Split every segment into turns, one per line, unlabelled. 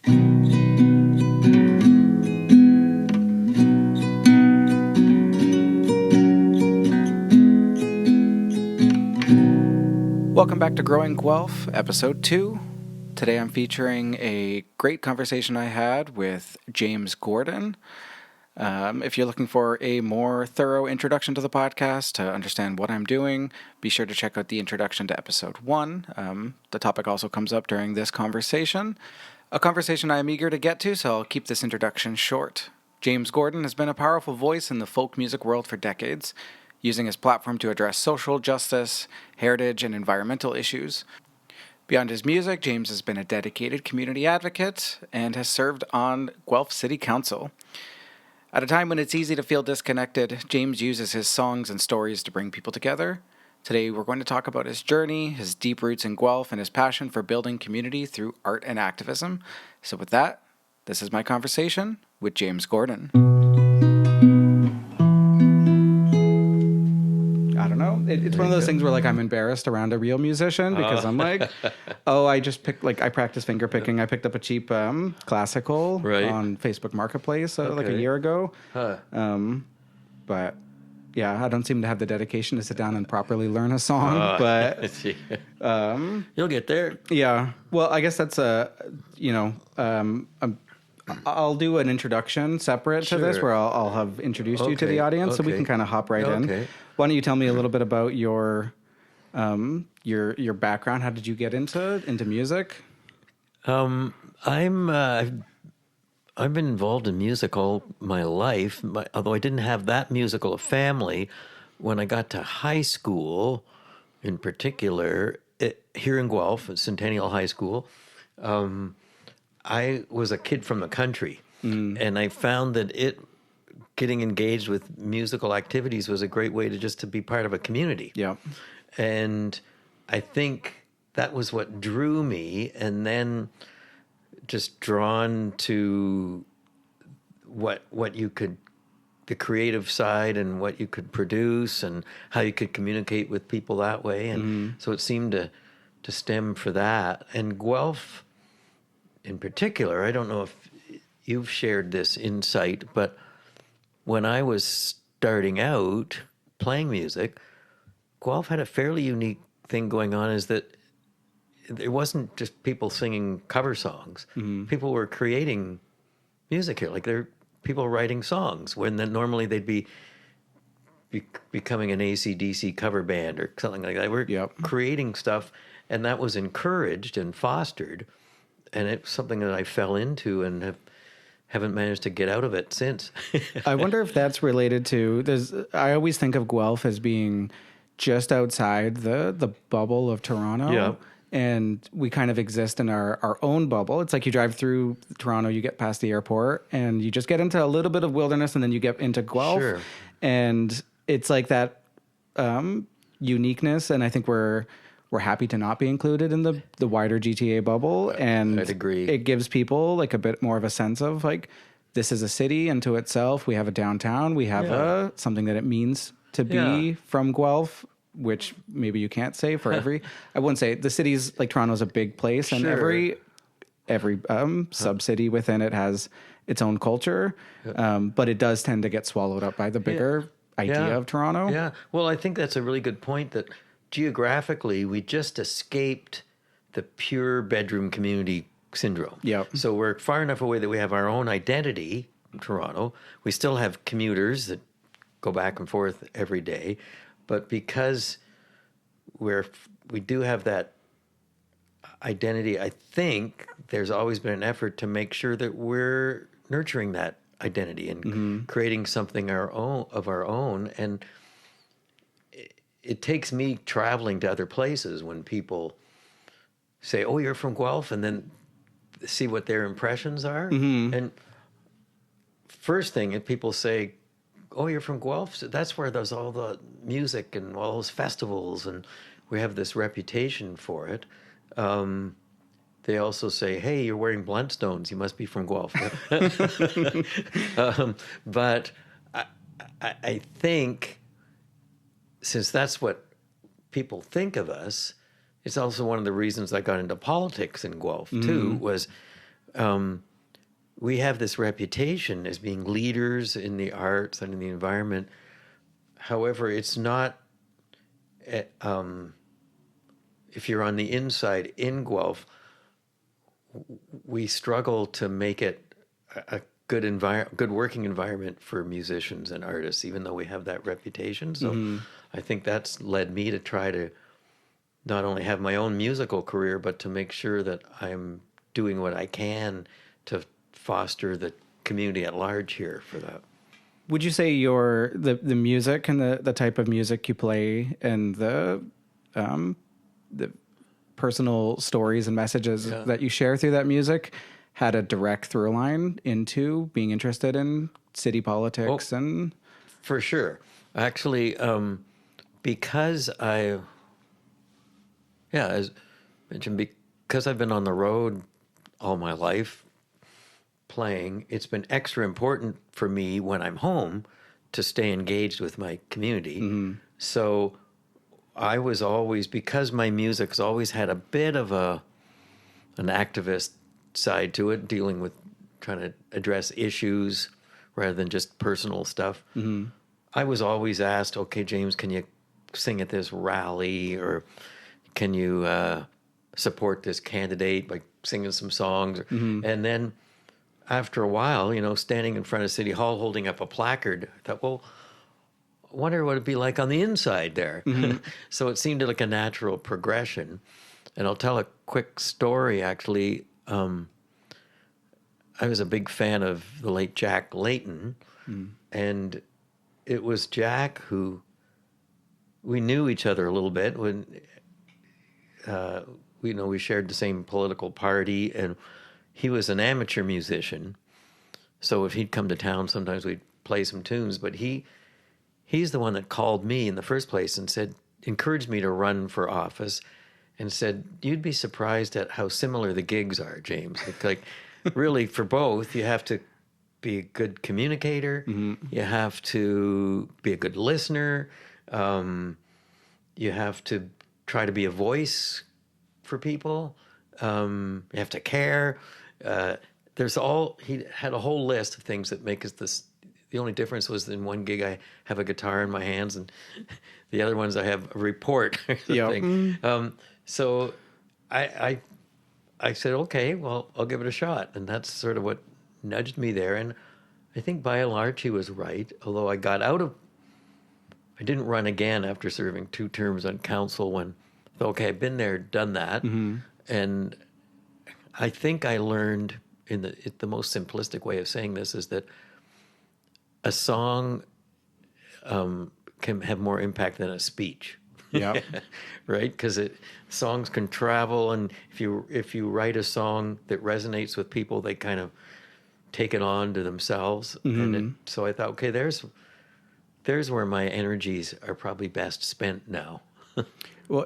Welcome back to Growing Guelph, Episode 2. Today I'm featuring a great conversation I had with James Gordon. If you're looking for a more thorough introduction to the podcast to understand what I'm doing, be sure to check out the introduction to Episode 1. The topic also comes up during this conversation, a conversation I am eager to get to, so I'll keep this introduction short. James Gordon has been a powerful voice in the folk music world for decades, using his platform to address social justice, heritage, and environmental issues. Beyond his music, James has been a dedicated community advocate and has served on Guelph City Council. At a time when it's easy to feel disconnected, James uses his songs and stories to bring people together. Today, we're going to talk about his journey, his deep roots in Guelph, and his passion for building community through art and activism. So with that, this is my conversation with James Gordon. I don't know. It's one of those things where, like, I'm embarrassed around a real musician because I'm like, I just picked, like, I practice finger picking. I picked up a cheap classical on Facebook Marketplace like a year ago. But yeah, I don't seem to have the dedication to sit down and properly learn a song. But
you'll get there.
Yeah. Well, I guess that's I'll do an introduction separate to this where I'll have introduced you to the audience so we can kind of hop right in. Why don't you tell me a little bit about your background? How did you get into music?
I've been involved in music all my life, although I didn't have that musical a family. When I got to high school, in particular, here in Guelph, at Centennial High School, I was a kid from the country, and I found that getting engaged with musical activities was a great way to be part of a community.
Yeah.
And I think that was what drew me, and then just drawn to what you could, the creative side and what you could produce and how you could communicate with people that way. And so it seemed to stem for that. And Guelph in particular, I don't know if you've shared this insight, but when I was starting out playing music, Guelph had a fairly unique thing going on, is that it wasn't just people singing cover songs. People were creating music here. Like, there are people writing songs when then normally they'd be becoming an AC/DC cover band or something like that. We're creating stuff, and that was encouraged and fostered. And it's something that I fell into and haven't managed to get out of it since.
I wonder if that's related to, I always think of Guelph as being just outside the bubble of Toronto.
Yeah.
And we kind of exist in our own bubble. It's like you drive through Toronto, you get past the airport, and you just get into a little bit of wilderness, and then you get into Guelph.
Sure.
And it's like that uniqueness, and I think we're happy to not be included in the wider GTA bubble. And
I'd agree.
It gives people like a bit more of a sense of like, this is a city unto itself. We have a downtown. We have something that it means to be from Guelph, which maybe you can't say for every, I wouldn't say the city's like Toronto's a big place, and every sub-city within it has its own culture. But it does tend to get swallowed up by the bigger idea of Toronto.
Yeah. Well, I think that's a really good point, that geographically, we just escaped the pure bedroom community syndrome.
Yep.
So we're far enough away that we have our own identity in Toronto. We still have commuters that go back and forth every day. But because we do have that identity, I think there's always been an effort to make sure that we're nurturing that identity and creating something of our own. And it takes me traveling to other places when people say, "Oh, you're from Guelph," and then see what their impressions are. And first thing, if people say, "Oh, you're from Guelph," so that's where there's all the music and all those festivals, and we have this reputation for it. They also say, "Hey, you're wearing Bluntstones. You must be from Guelph." But I think, since that's what people think of us, it's also one of the reasons I got into politics in Guelph too. Was we have this reputation as being leaders in the arts and in the environment. However, it's not, if you're on the inside in Guelph, we struggle to make it a good working environment for musicians and artists, even though we have that reputation. So I think that's led me to try to not only have my own musical career, but to make sure that I'm doing what I can to foster the community at large here for that.
Would you say the music and the type of music you play and the personal stories and messages that you share through that music had a direct through line into being interested in city politics? And
for sure. Actually, because as mentioned, because I've been on the road all my life playing, it's been extra important for me when I'm home to stay engaged with my community. So I was always, because my music's always had a bit of an activist side to it, dealing with trying to address issues rather than just personal stuff. I was always asked, okay, James, can you sing at this rally, or can you support this candidate by singing some songs? And then after a while, standing in front of City Hall holding up a placard, I thought, well, I wonder what it'd be like on the inside there. So it seemed like a natural progression. And I'll tell a quick story, actually. I was a big fan of the late Jack Layton, and it was Jack who, we knew each other a little bit when we shared the same political party, and he was an amateur musician. So if he'd come to town, sometimes we'd play some tunes, but he's the one that called me in the first place and encouraged me to run for office, and said, you'd be surprised at how similar the gigs are, James. Like really, for both, you have to be a good communicator. You have to be a good listener. You have to try to be a voice for people. You have to care. He had a whole list of things that make us this. The only difference was in one gig I have a guitar in my hands, and the other ones I have a report or something. So I said, okay, well, I'll give it a shot. And that's sort of what nudged me there. And I think by and large he was right, although I didn't run again after serving 2 terms on council when, okay, I've been there, done that. And I think I learned the most simplistic way of saying this is that a song can have more impact than a speech.
Yeah.
Right? Because songs can travel, and if you write a song that resonates with people, they kind of take it on to themselves. And so I thought, okay, there's where my energies are probably best spent now.
Well,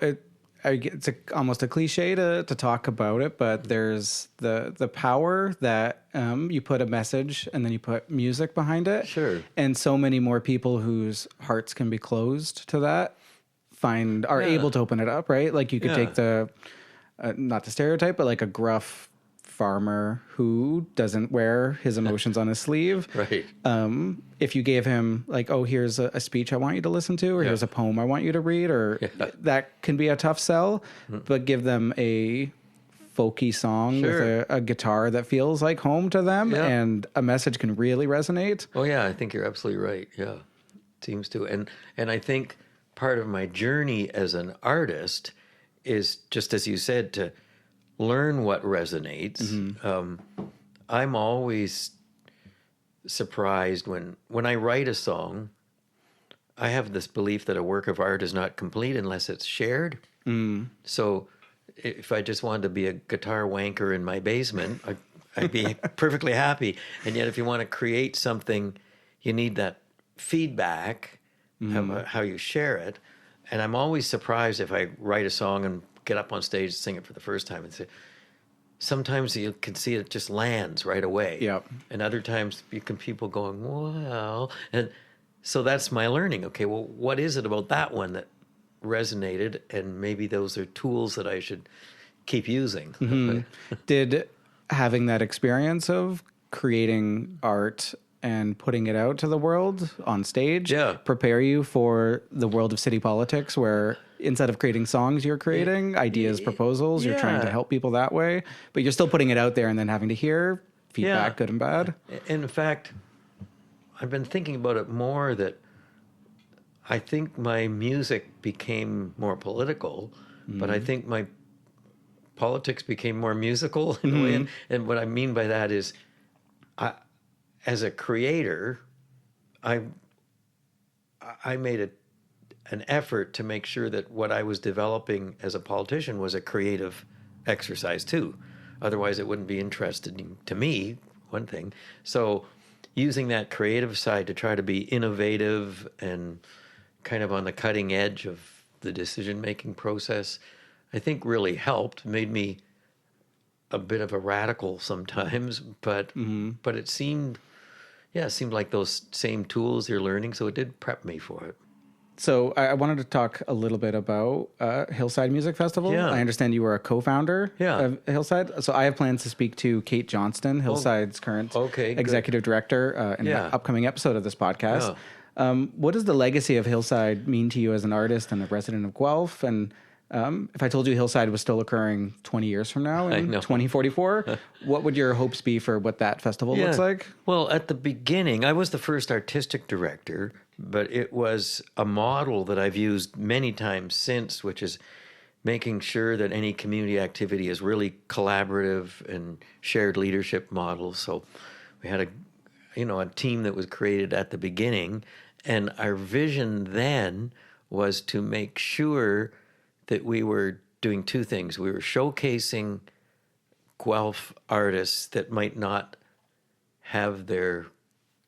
it's almost a cliche to talk about it, but there's the power that you put a message and then you put music behind it.
Sure.
And so many more people whose hearts can be closed to that are able to open it up, right? Like you could take not the stereotype, but like a gruff farmer who doesn't wear his emotions on his sleeve.
Right.
If you gave him like, oh, here's a speech I want you to listen to, or here's a poem I want you to read, or that can be a tough sell, but give them a folky song with a guitar that feels like home to them, and a message can really resonate.
Oh yeah, I think you're absolutely right. Yeah, it seems to. And I think part of my journey as an artist is, just as you said, to learn what resonates. I'm always surprised when I write a song. I have this belief that a work of art is not complete unless it's shared. So if I just wanted to be a guitar wanker in my basement, I'd be perfectly happy. And yet if you want to create something, you need that feedback, how you share it. And I'm always surprised if I write a song and get up on stage and sing it for the first time and say, sometimes you can see it just lands right away. Yep. And other times people going, well, and so that's my learning. Okay, well, what is it about that one that resonated? And maybe those are tools that I should keep using.
having that experience of creating art and putting it out to the world on stage prepare you for the world of city politics, where instead of creating songs, you're creating ideas, proposals, you're trying to help people that way, but you're still putting it out there and then having to hear feedback, good and bad?
In fact, I've been thinking about it more, that I think my music became more political, but I think my politics became more musical in a way. And what I mean by that is, as a creator, I made an effort to make sure that what I was developing as a politician was a creative exercise too. Otherwise, it wouldn't be interesting to me, one thing. So using that creative side to try to be innovative and kind of on the cutting edge of the decision-making process, I think really helped, made me a bit of a radical sometimes, but it seemed like those same tools you're learning, so it did prep me for it.
So I wanted to talk a little bit about Hillside Music Festival.
Yeah.
I understand you were a co-founder of Hillside. So I have plans to speak to Kate Johnston, Hillside's current executive director, in an upcoming episode of this podcast. What does the legacy of Hillside mean to you as an artist and a resident of Guelph? And if I told you Hillside was still occurring 20 years from now in 2044, what would your hopes be for what that festival looks like?
Well, at the beginning, I was the first artistic director, but it was a model that I've used many times since, which is making sure that any community activity is really collaborative and shared leadership models. So we had a team that was created at the beginning, and our vision then was to make sure that we were doing two things. We were showcasing Guelph artists that might not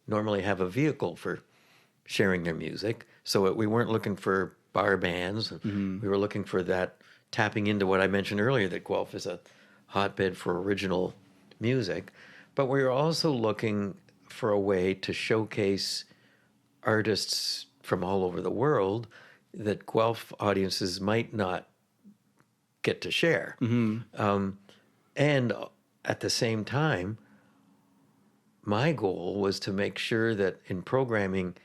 normally have a vehicle for sharing their music. So we weren't looking for bar bands. We were looking for that, tapping into what I mentioned earlier, that Guelph is a hotbed for original music. But we were also looking for a way to showcase artists from all over the world that Guelph audiences might not get to share. And at the same time, my goal was to make sure that in programming,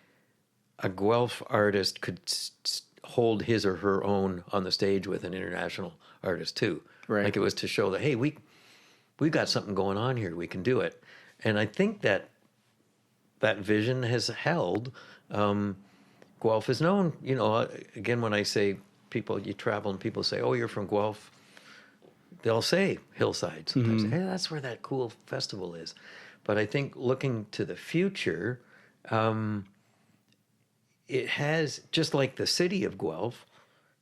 a Guelph artist could hold his or her own on the stage with an international artist too.
Right.
Like it was to show that, hey, we got something going on here, we can do it. And I think that vision has held. Guelph is known, again, when I say you travel and people say, oh, you're from Guelph, they'll say Hillside sometimes. Hey, that's where that cool festival is. But I think looking to the future, it has, just like the city of Guelph,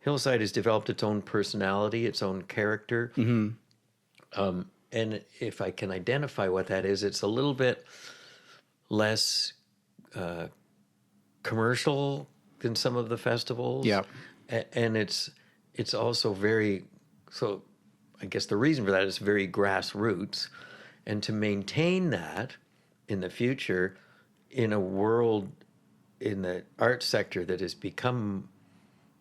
Hillside has developed its own personality, its own character. And if I can identify what that is, it's a little bit less commercial than some of the festivals.
Yeah.
And it's also so I guess the reason for that is very grassroots. And to maintain that in the future, in a world in the art sector that has become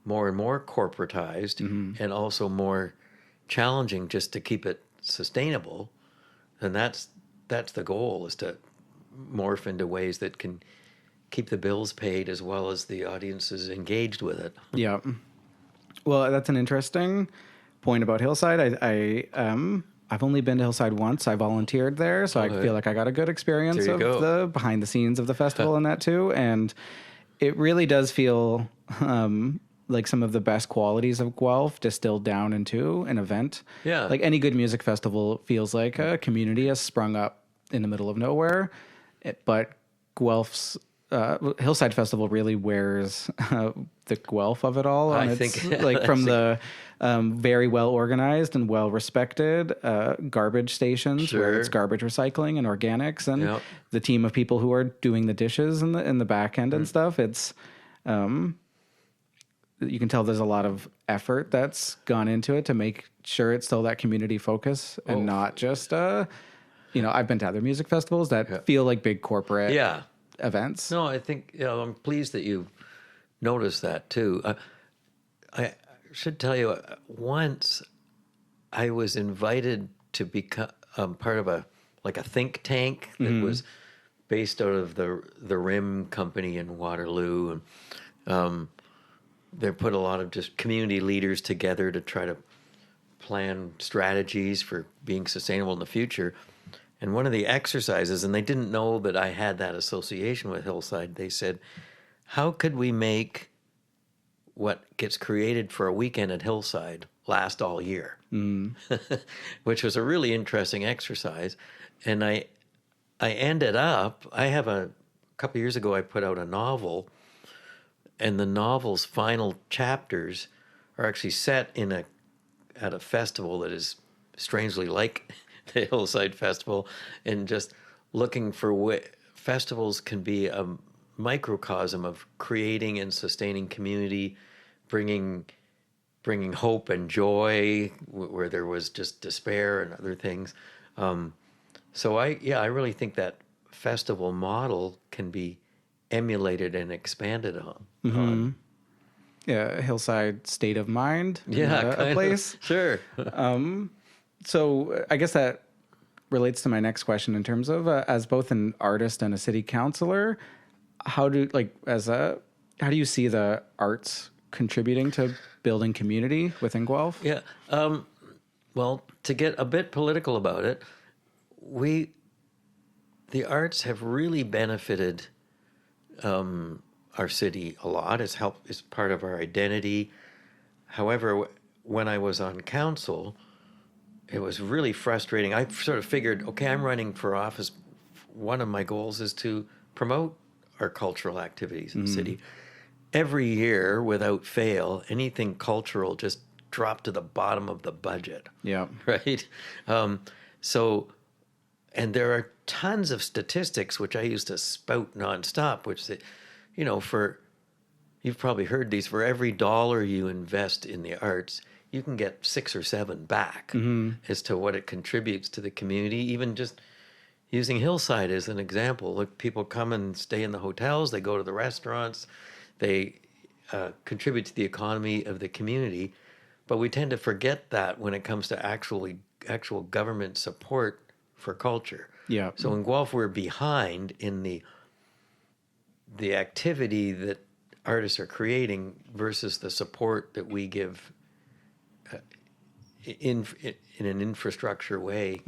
more and more corporatized and also more challenging just to keep it sustainable, then that's the goal, is to morph into ways that can keep the bills paid as well as the audiences engaged with it.
Yeah. Well, that's an interesting point about Hillside. I've only been to Hillside once. I volunteered there, so I feel like I got a good experience of the behind the scenes of the festival and that too. And it really does feel like some of the best qualities of Guelph distilled down into an event.
Yeah.
Like any good music festival feels like a community has sprung up in the middle of nowhere. But Guelph's Hillside Festival really wears the Guelph of it all. And it's like from the very well organized and well respected garbage stations where it's garbage recycling and organics and the team of people who are doing the dishes in the back end and stuff. It's you can tell there's a lot of effort that's gone into it to make sure it's still that community focus and not just I've been to other music festivals that feel like big corporate events.
No, I think I'm pleased that you noticed that too. I should tell you, once I was invited to become part of a think tank that was based out of the RIM company in Waterloo, and they put a lot of just community leaders together to try to plan strategies for being sustainable in the future. And one of the exercises, and they didn't know that I had that association with Hillside, they said, how could we make what gets created for a weekend at Hillside last all year? Which was a really interesting exercise. And I ended up, a couple of years ago, I put out a novel, and the novel's final chapters are actually set at a festival that is strangely like the Hillside Festival, and just looking for festivals can be a microcosm of creating and sustaining community, bringing hope and joy where there was just despair and other things. So I really think that festival model can be emulated and expanded on.
Yeah, Hillside State of Mind.
Yeah,
a place.
Sure.
So I guess that relates to my next question in terms of as both an artist and a city councillor, how do you see the arts contributing to building community within Guelph?
Yeah. Well, to get a bit political about it, the arts have really benefited our city a lot. It's part of our identity. However, when I was on council, it was really frustrating. I sort of figured, okay, I'm running for office. One of my goals is to promote our cultural activities in the city. Every year, without fail, anything cultural just dropped to the bottom of the budget.
Yeah.
Right? And there are tons of statistics which I used to spout nonstop, which, you've probably heard these, for every dollar you invest in the arts, you can get 6 or 7 back as to what it contributes to the community. Even just using Hillside as an example, like people come and stay in the hotels, they go to the restaurants, they contribute to the economy of the community. But we tend to forget that when it comes to actual government support for culture.
Yeah.
So in Guelph, we're behind in the activity that artists are creating versus the support that we give in an infrastructure way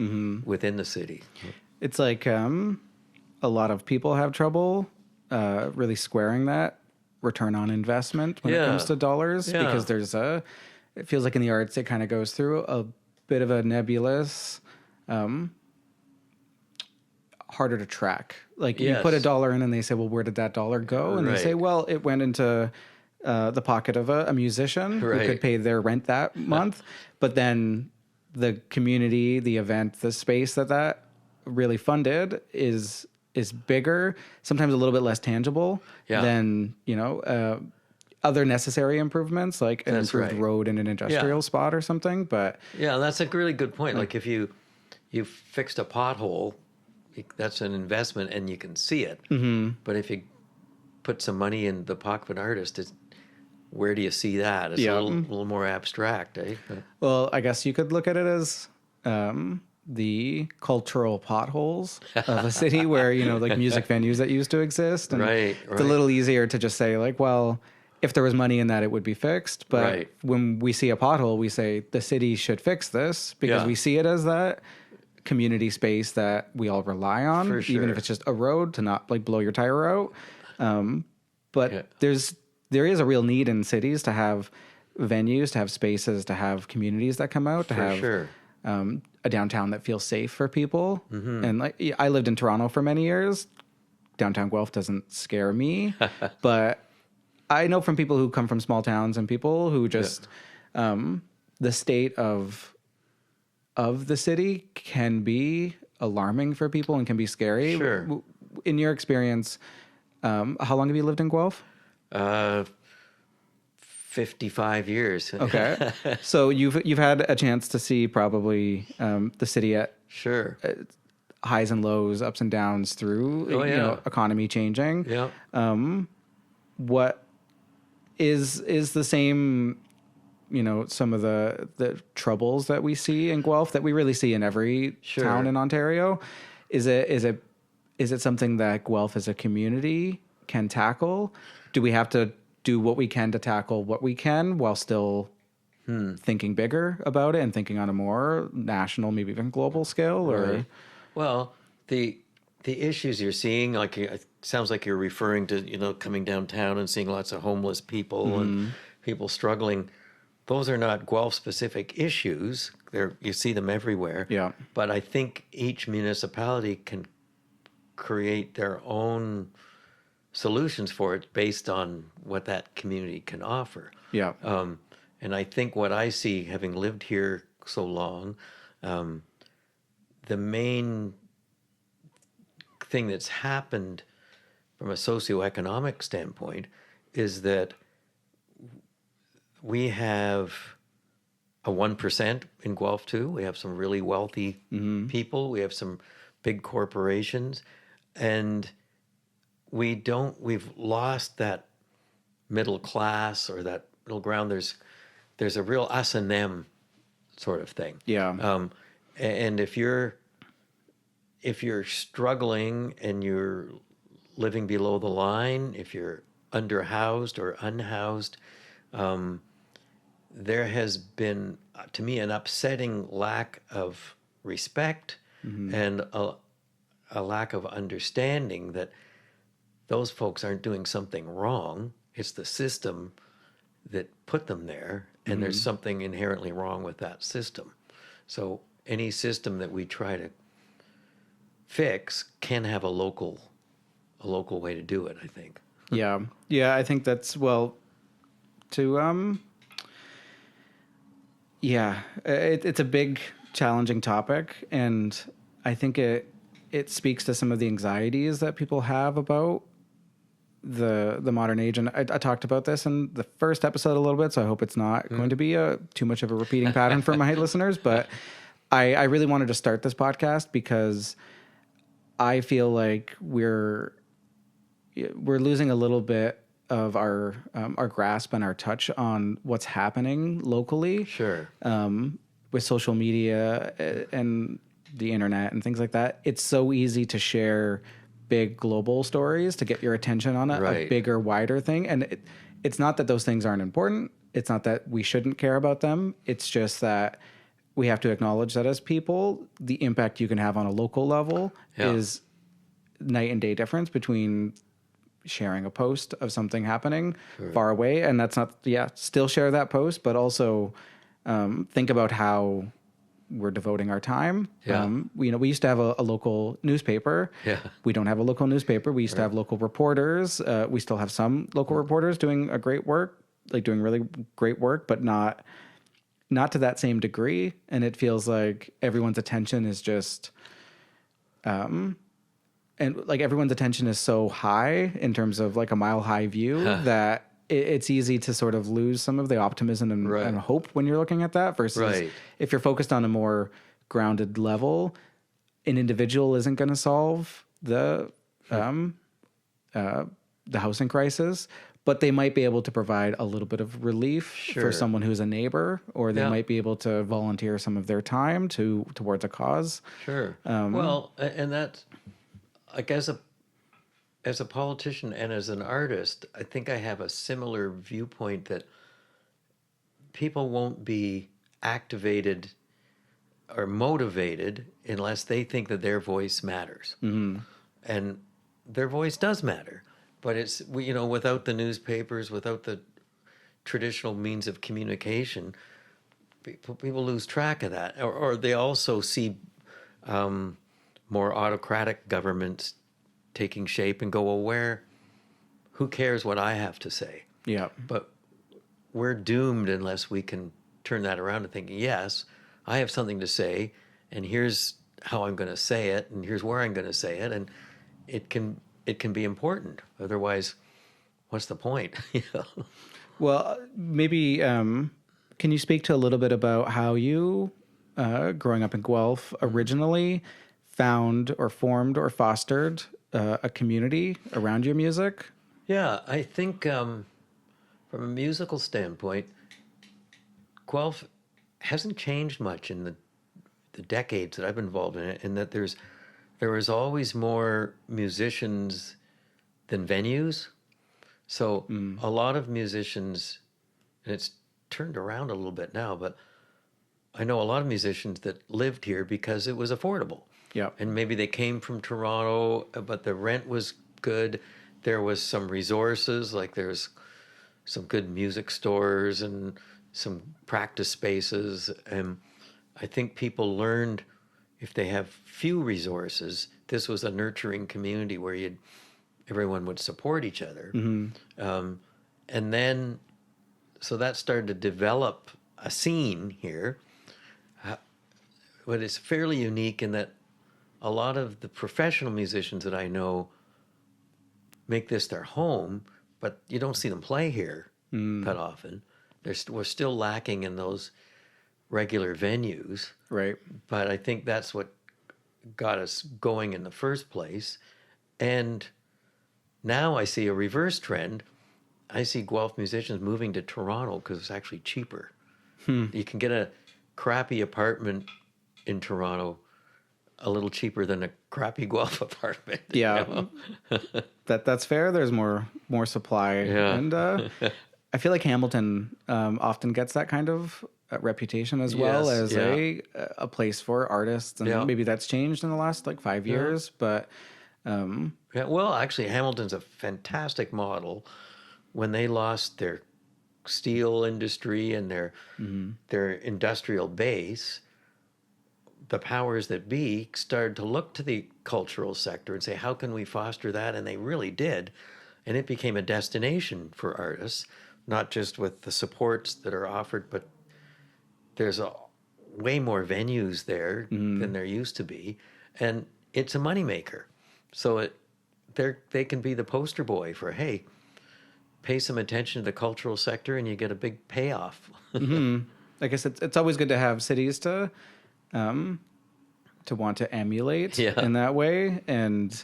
within the city.
It's like a lot of people have trouble really squaring that return on investment when it comes to dollars, because it feels like in the arts it kind of goes through a bit of a nebulous, harder to track. Like you put $1 in and they say, well, where did that dollar go? And they say, well, it went into the pocket of a musician who could pay their rent that month. But then the community, the event, the space that really funded is bigger, sometimes a little bit less tangible than, other necessary improvements, like an improved road in an industrial spot or something. But
that's a really good point. Like if you fixed a pothole, that's an investment and you can see it. But if you put some money in the pocket of an artist, where do you see that? It's a little more abstract, eh?
Well, I guess you could look at it as the cultural potholes of a city where, like music venues that used to exist. And it's a little easier to just say, like, well, if there was money in that, it would be fixed. But when we see a pothole, we say the city should fix this because we see it as that community space that we all rely on, even if it's just a road to not like blow your tire out. But there is a real need in cities to have venues, to have spaces, to have communities that come out, to have a downtown that feels safe for people. And like I lived in Toronto for many years. Downtown Guelph doesn't scare me, but I know from people who come from small towns and people who just the state of the city can be alarming for people and can be scary.
Sure.
In your experience, how long have you lived in Guelph?
55 years.
Okay. So you've had a chance to see probably the city at highs and lows, ups and downs through economy changing.
Yeah.
What is the same some of the troubles that we see in Guelph that we really see in every town in Ontario. Is it something that Guelph as a community can tackle? Do we have to do what we can to tackle what we can while still thinking bigger about it and thinking on a more national, maybe even global scale? Or
Right. Well, the issues you're seeing, like it sounds like you're referring to, coming downtown and seeing lots of homeless people and people struggling. Those are not Guelph specific issues. You see them everywhere.
Yeah.
But I think each municipality can create their own solutions for it based on what that community can offer.
Yeah.
And I think what I see, having lived here so long, the main thing that's happened from a socioeconomic standpoint is that we have a 1% in Guelph too. We have some really wealthy people. We have some big corporations, and we've lost that middle class or that middle ground. There's a real us and them sort of thing.
Yeah.
And if you're struggling and you're living below the line, if you're underhoused or unhoused, there has been, to me, an upsetting lack of respect and a lack of understanding that those folks aren't doing something wrong. It's the system that put them there, and there's something inherently wrong with that system. So any system that we try to fix can have a local way to do it, I think.
Yeah. Yeah, I think that's, it's a big, challenging topic, and I think it speaks to some of the anxieties that people have about the modern age. And I talked about this in the first episode a little bit, so I hope it's not going to be too much of a repeating pattern for my listeners. But I really wanted to start this podcast because I feel like we're losing a little bit of our grasp and our touch on what's happening locally.
Sure.
With social media and the internet and things like that, it's so easy to share big global stories to get your attention on a bigger, wider thing. And it's not that those things aren't important. It's not that we shouldn't care about them. It's just that we have to acknowledge that as people, the impact you can have on a local level is night and day difference between sharing a post of something happening far away. And that's not, still share that post, but also think about how we're devoting our time. We used to have a local newspaper.
Yeah.
We don't have a local newspaper. We used to have local reporters. We still have some local reporters doing doing really great work, but not to that same degree. And it feels like everyone's attention is just, everyone's attention is so high in terms of like a mile high view that it's easy to sort of lose some of the optimism and hope when you're looking at that versus if you're focused on a more grounded level, an individual isn't going to solve the housing crisis, but they might be able to provide a little bit of relief for someone who's a neighbor, or they might be able to volunteer some of their time towards a cause.
Sure. Well, and that's, like, as a politician and as an artist, I think I have a similar viewpoint that people won't be activated or motivated unless they think that their voice matters. And their voice does matter, but it's, without the newspapers, without the traditional means of communication, people lose track of that. Or they also see more autocratic governments taking shape and go, well, who cares what I have to say?
Yeah.
But we're doomed unless we can turn that around and think, yes, I have something to say, and here's how I'm going to say it, and here's where I'm going to say it, and it can be important. Otherwise, what's the point?
Well, maybe can you speak to a little bit about how you, growing up in Guelph, originally found or formed or fostered a community around your music?
Yeah, I think from a musical standpoint, Guelph hasn't changed much in the decades that I've been involved in it, in that there was always more musicians than venues. So a lot of musicians, and it's turned around a little bit now, but I know a lot of musicians that lived here because it was affordable.
Yeah.
And maybe they came from Toronto, but the rent was good. There was some resources, like there's some good music stores and some practice spaces. And I think people learned, if they have few resources, this was a nurturing community where everyone would support each other. And then, so that started to develop a scene here. But it's fairly unique in that a lot of the professional musicians that I know make this their home, but you don't see them play here that often. We're still lacking in those regular venues.
Right.
But I think that's what got us going in the first place. And now I see a reverse trend. I see Guelph musicians moving to Toronto because it's actually cheaper. You can get a crappy apartment in Toronto a little cheaper than a crappy Guelph apartment.
Yeah. That's fair. There's more supply.
Yeah.
And I feel like Hamilton often gets that kind of reputation as well as a place for artists. And maybe that's changed in the last 5 years. But
well, actually, Hamilton's a fantastic model. When they lost their steel industry and their industrial base, the powers that be started to look to the cultural sector and say, how can we foster that? And they really did. And it became a destination for artists, not just with the supports that are offered, but there's way more venues there than there used to be. And it's a moneymaker. So they can be the poster boy for, hey, pay some attention to the cultural sector and you get a big payoff.
I guess it's always good to have cities to want to emulate in that way. And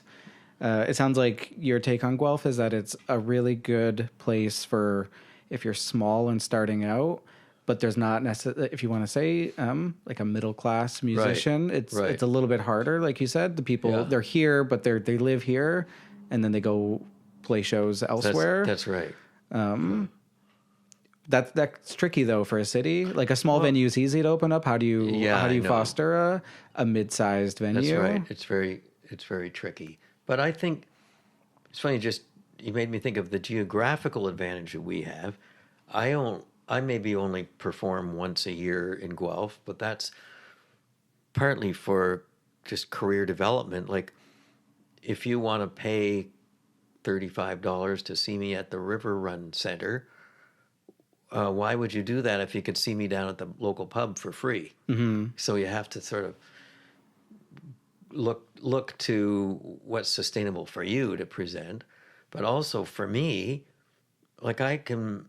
it sounds like your take on Guelph is that it's a really good place for if you're small and starting out, but there's not necessarily, if you want to say like a middle class musician, it's a little bit harder. Like you said, the people, they're here, but they live here and then they go play shows elsewhere.
That's right.
That's tricky though for a city. Like a small venue is easy to open up. How do you foster a mid-sized venue?
That's right. It's very tricky. But I think it's funny. You made me think of the geographical advantage that we have. I maybe only perform once a year in Guelph, but that's partly for just career development. Like if you want to pay $35 to see me at the River Run Center, why would you do that if you could see me down at the local pub for free? So you have to sort of look to what's sustainable for you to present, but also for me, like I can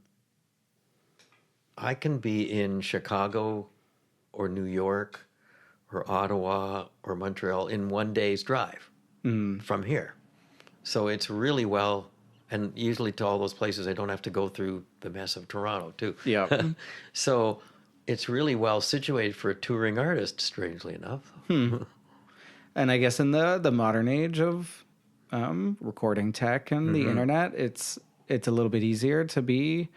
be in Chicago or New York or Ottawa or Montreal in one day's drive from here. So it's really well, and usually to all those places, I don't have to go through the mess of Toronto too.
Yeah.
So it's really well situated for a touring artist, strangely enough.
And I guess in the modern age of recording tech and the internet, it's a little bit easier to be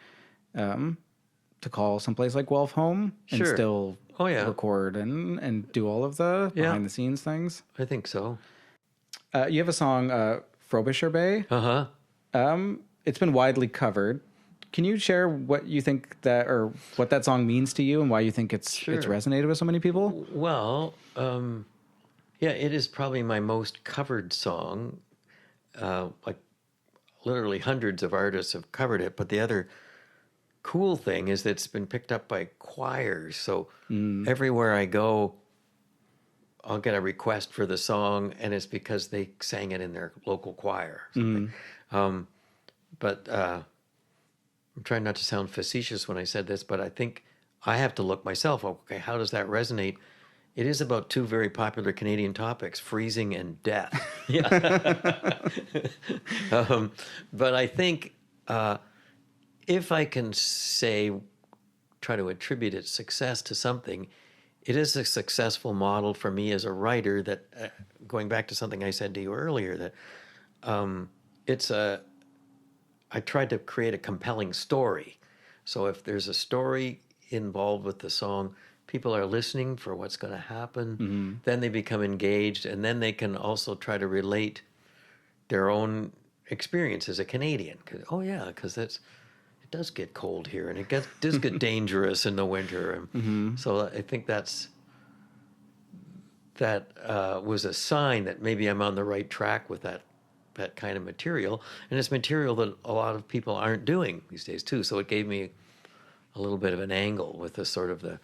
to call someplace like Guelph home and still record and do all of the behind the scenes things.
I think so.
You have a song, Frobisher Bay. It's been widely covered. Can you share what you think or what that song means to you and why you think it's resonated with so many people?
Well, it is probably my most covered song. Like literally hundreds of artists have covered it, but the other cool thing is that it's been picked up by choirs. So everywhere I go, I'll get a request for the song, and it's because they sang it in their local choir. But I'm trying not to sound facetious when I said this, but I think I have to look myself, okay, how does that resonate? It is about two very popular Canadian topics, freezing and death. But I think if I can try to attribute its success to something, it is a successful model for me as a writer that, going back to something I said to you earlier, that I tried to create a compelling story. So if there's a story involved with the song, people are listening for what's going to happen, then they become engaged, and then they can also try to relate their own experience as a Canadian. Because it does get cold here, and does get dangerous in the winter. So I think that was a sign that maybe I'm on the right track with that kind of material, and it's material that a lot of people aren't doing these days too. So it gave me a little bit of an angle with the sort of the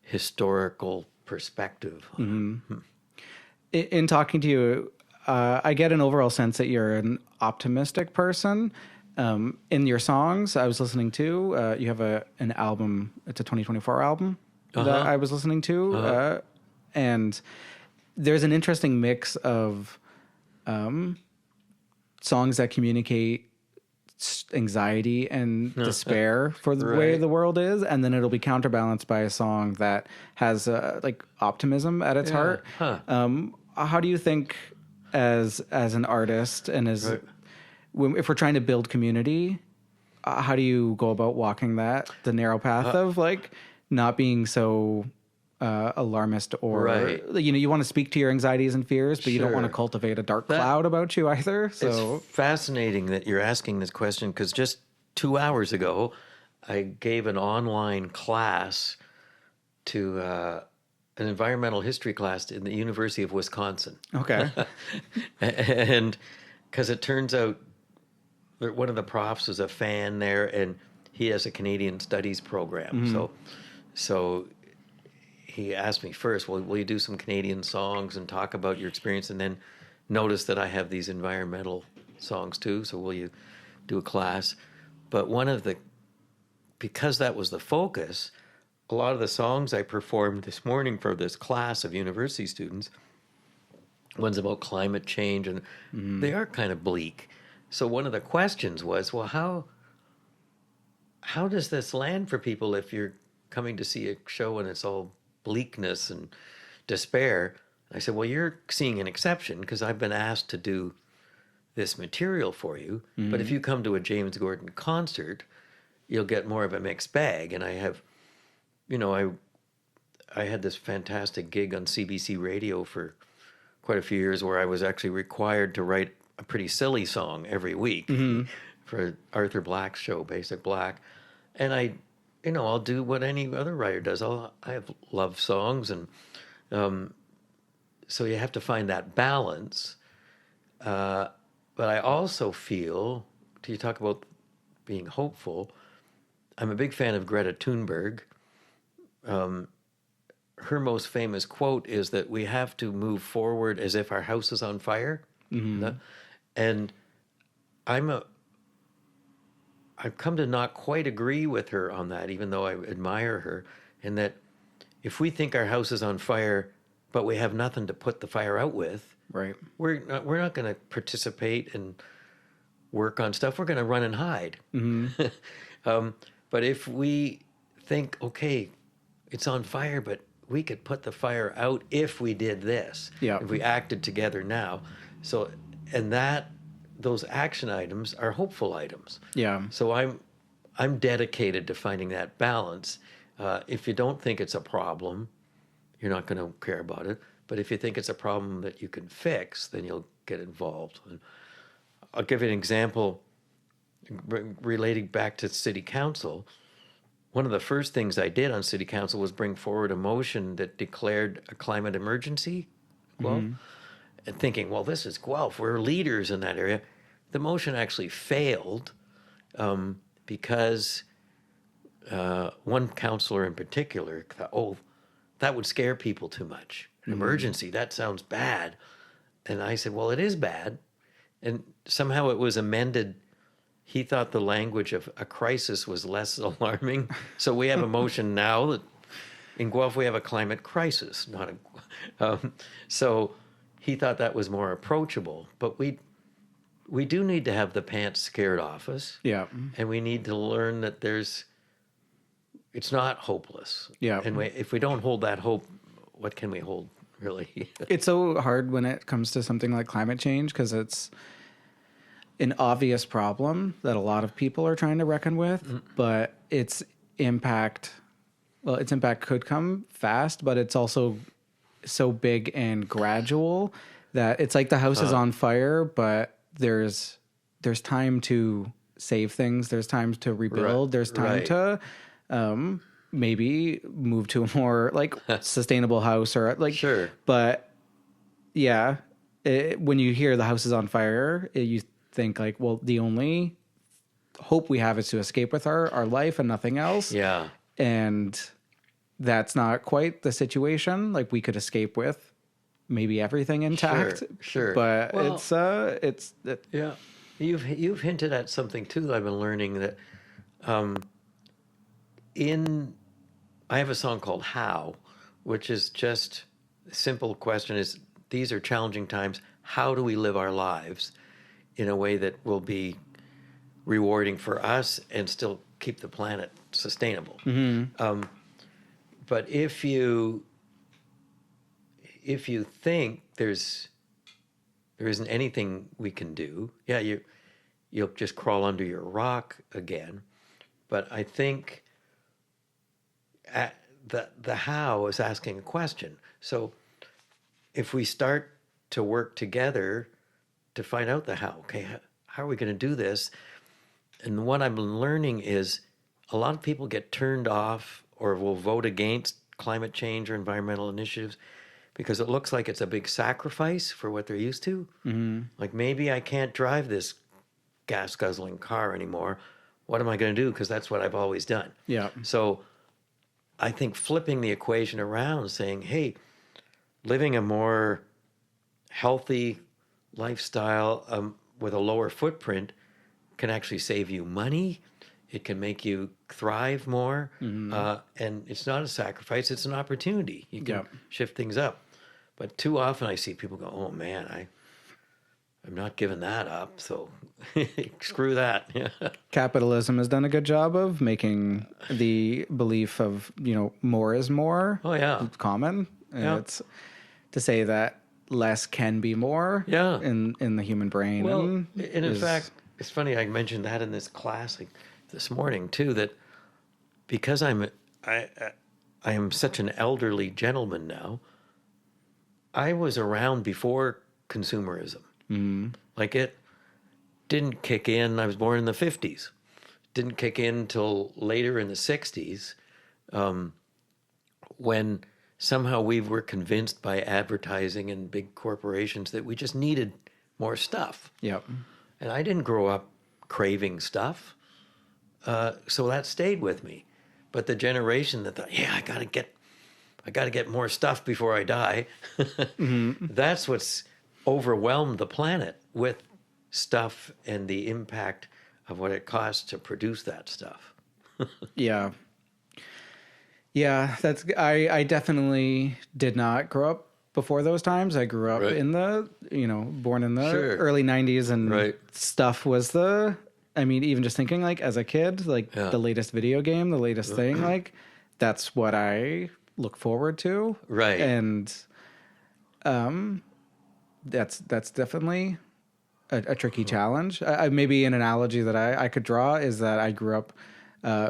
historical perspective.
In talking to you, I get an overall sense that you're an optimistic person. In your songs, I was listening to, you have an album, it's a 2024 album that I was listening to, and there's an interesting mix of songs that communicate anxiety and despair for the way the world is, and then it'll be counterbalanced by a song that has like optimism at its heart. How do you think, as an artist and as if we're trying to build community, how do you go about walking the narrow path of like not being so alarmist, or you want to speak to your anxieties and fears, but you don't want to cultivate a dark cloud about you either. So
it's fascinating that you're asking this question, because just 2 hours ago I gave an online class to an environmental history class in the University of Wisconsin.
Okay.
And because it turns out that one of the profs is a fan there, and he has a Canadian studies program. So he asked me first, well, will you do some Canadian songs and talk about your experience? And then notice that I have these environmental songs too. So will you do a class? But because that was the focus, a lot of the songs I performed this morning for this class of university students, one's about climate change, and they are kind of bleak. So one of the questions was, well, how does this land for people if you're coming to see a show and it's all bleakness and despair? I said, well, you're seeing an exception because I've been asked to do this material for you. But if you come to a James Gordon concert, you'll get more of a mixed bag. And I have, I had this fantastic gig on CBC radio for quite a few years where I was actually required to write a pretty silly song every week for Arthur Black's show, Basic Black. And I'll do what any other writer does. I have love songs, and so you have to find that balance. But I also feel, you talk about being hopeful, I'm a big fan of Greta Thunberg. Her most famous quote is that we have to move forward as if our house is on fire. And I've come to not quite agree with her on that, even though I admire her, in that if we think our house is on fire, but we have nothing to put the fire out with, we're not going to participate and work on stuff. We're going to run and hide. But if we think, okay, it's on fire, but we could put the fire out if we did this, if we acted together now. So, and those action items are hopeful items. So I'm dedicated to finding that balance. If you don't think it's a problem, you're not going to care about it. But if you think it's a problem that you can fix, then you'll get involved. And I'll give you an example relating back to City Council. One of the first things I did on City Council was bring forward a motion that declared a climate emergency. And thinking, well, this is Guelph. We're leaders in that area. The motion actually failed because one councillor in particular thought, oh, that would scare people too much. An emergency, that sounds bad. And I said, well, it is bad. And somehow it was amended. He thought the language of a crisis was less alarming. So we have a motion now that in Guelph we have a climate crisis, not a... so he thought that was more approachable. But we do need to have the pants scared off us. And we need to learn that there's it's not hopeless.
Yeah.
And if we don't hold that hope, what can we hold, really?
It's so hard when it comes to something like climate change because it's an obvious problem that a lot of people are trying to reckon with, but its impact could come fast, but it's also so big and gradual that it's like the house is on fire, but there's time to save things. There's time to rebuild. There's time to maybe move to a more like sustainable house or like,
Sure.
But yeah, when you hear the house is on fire, you think like, well, the only hope we have is to escape with our life and nothing else.
Yeah.
And that's not quite the situation. Like we could escape with maybe everything intact.
Sure.
But
Well,
it's
yeah. You've hinted at something too that I've been learning that I have a song called How, which is just a simple question is these are challenging times. How do we live our lives in a way that will be rewarding for us and still keep the planet sustainable? But if you think there isn't anything we can do, you'll just crawl under your rock again. But I think the how is asking a question. So if we start to work together to find out the how, okay, how are we going to do this? And what I've been learning is a lot of people get turned off or will vote against climate change or environmental initiatives because it looks like it's a big sacrifice for what they're used to. Like maybe I can't drive this gas guzzling car anymore. What am I going to do? Because that's what I've always done.
Yeah.
So I think flipping the equation around, saying, hey, living a more healthy lifestyle with a lower footprint can actually save you money. It can make you thrive more. And it's not a sacrifice, it's an opportunity. You can shift things up. But too often I see people go, oh man, I'm not giving that up, so screw that.
Capitalism has done a good job of making the belief of, more is more common. And it's to say that less can be more in the human brain.
Well, and in fact, it's funny, I mentioned that in this class this morning too, that because I am such an elderly gentleman now, I was around before consumerism. Like it didn't kick in. I was born in the 50s. Didn't kick in till later in the 60s, when somehow we were convinced by advertising and big corporations that we just needed more stuff.
Yep.
And I didn't grow up craving stuff, so that stayed with me. But the generation that thought, I gotta get more stuff before I die. That's what's overwhelmed the planet with stuff and the impact of what it costs to produce that stuff.
Yeah, that's I definitely did not grow up before those times. I grew up in the born in the early 90s, and stuff was even just thinking like as a kid, like the latest video game, the latest thing, like that's what I look forward to.
Right.
And that's definitely a tricky challenge. Maybe an analogy that I could draw is that I grew up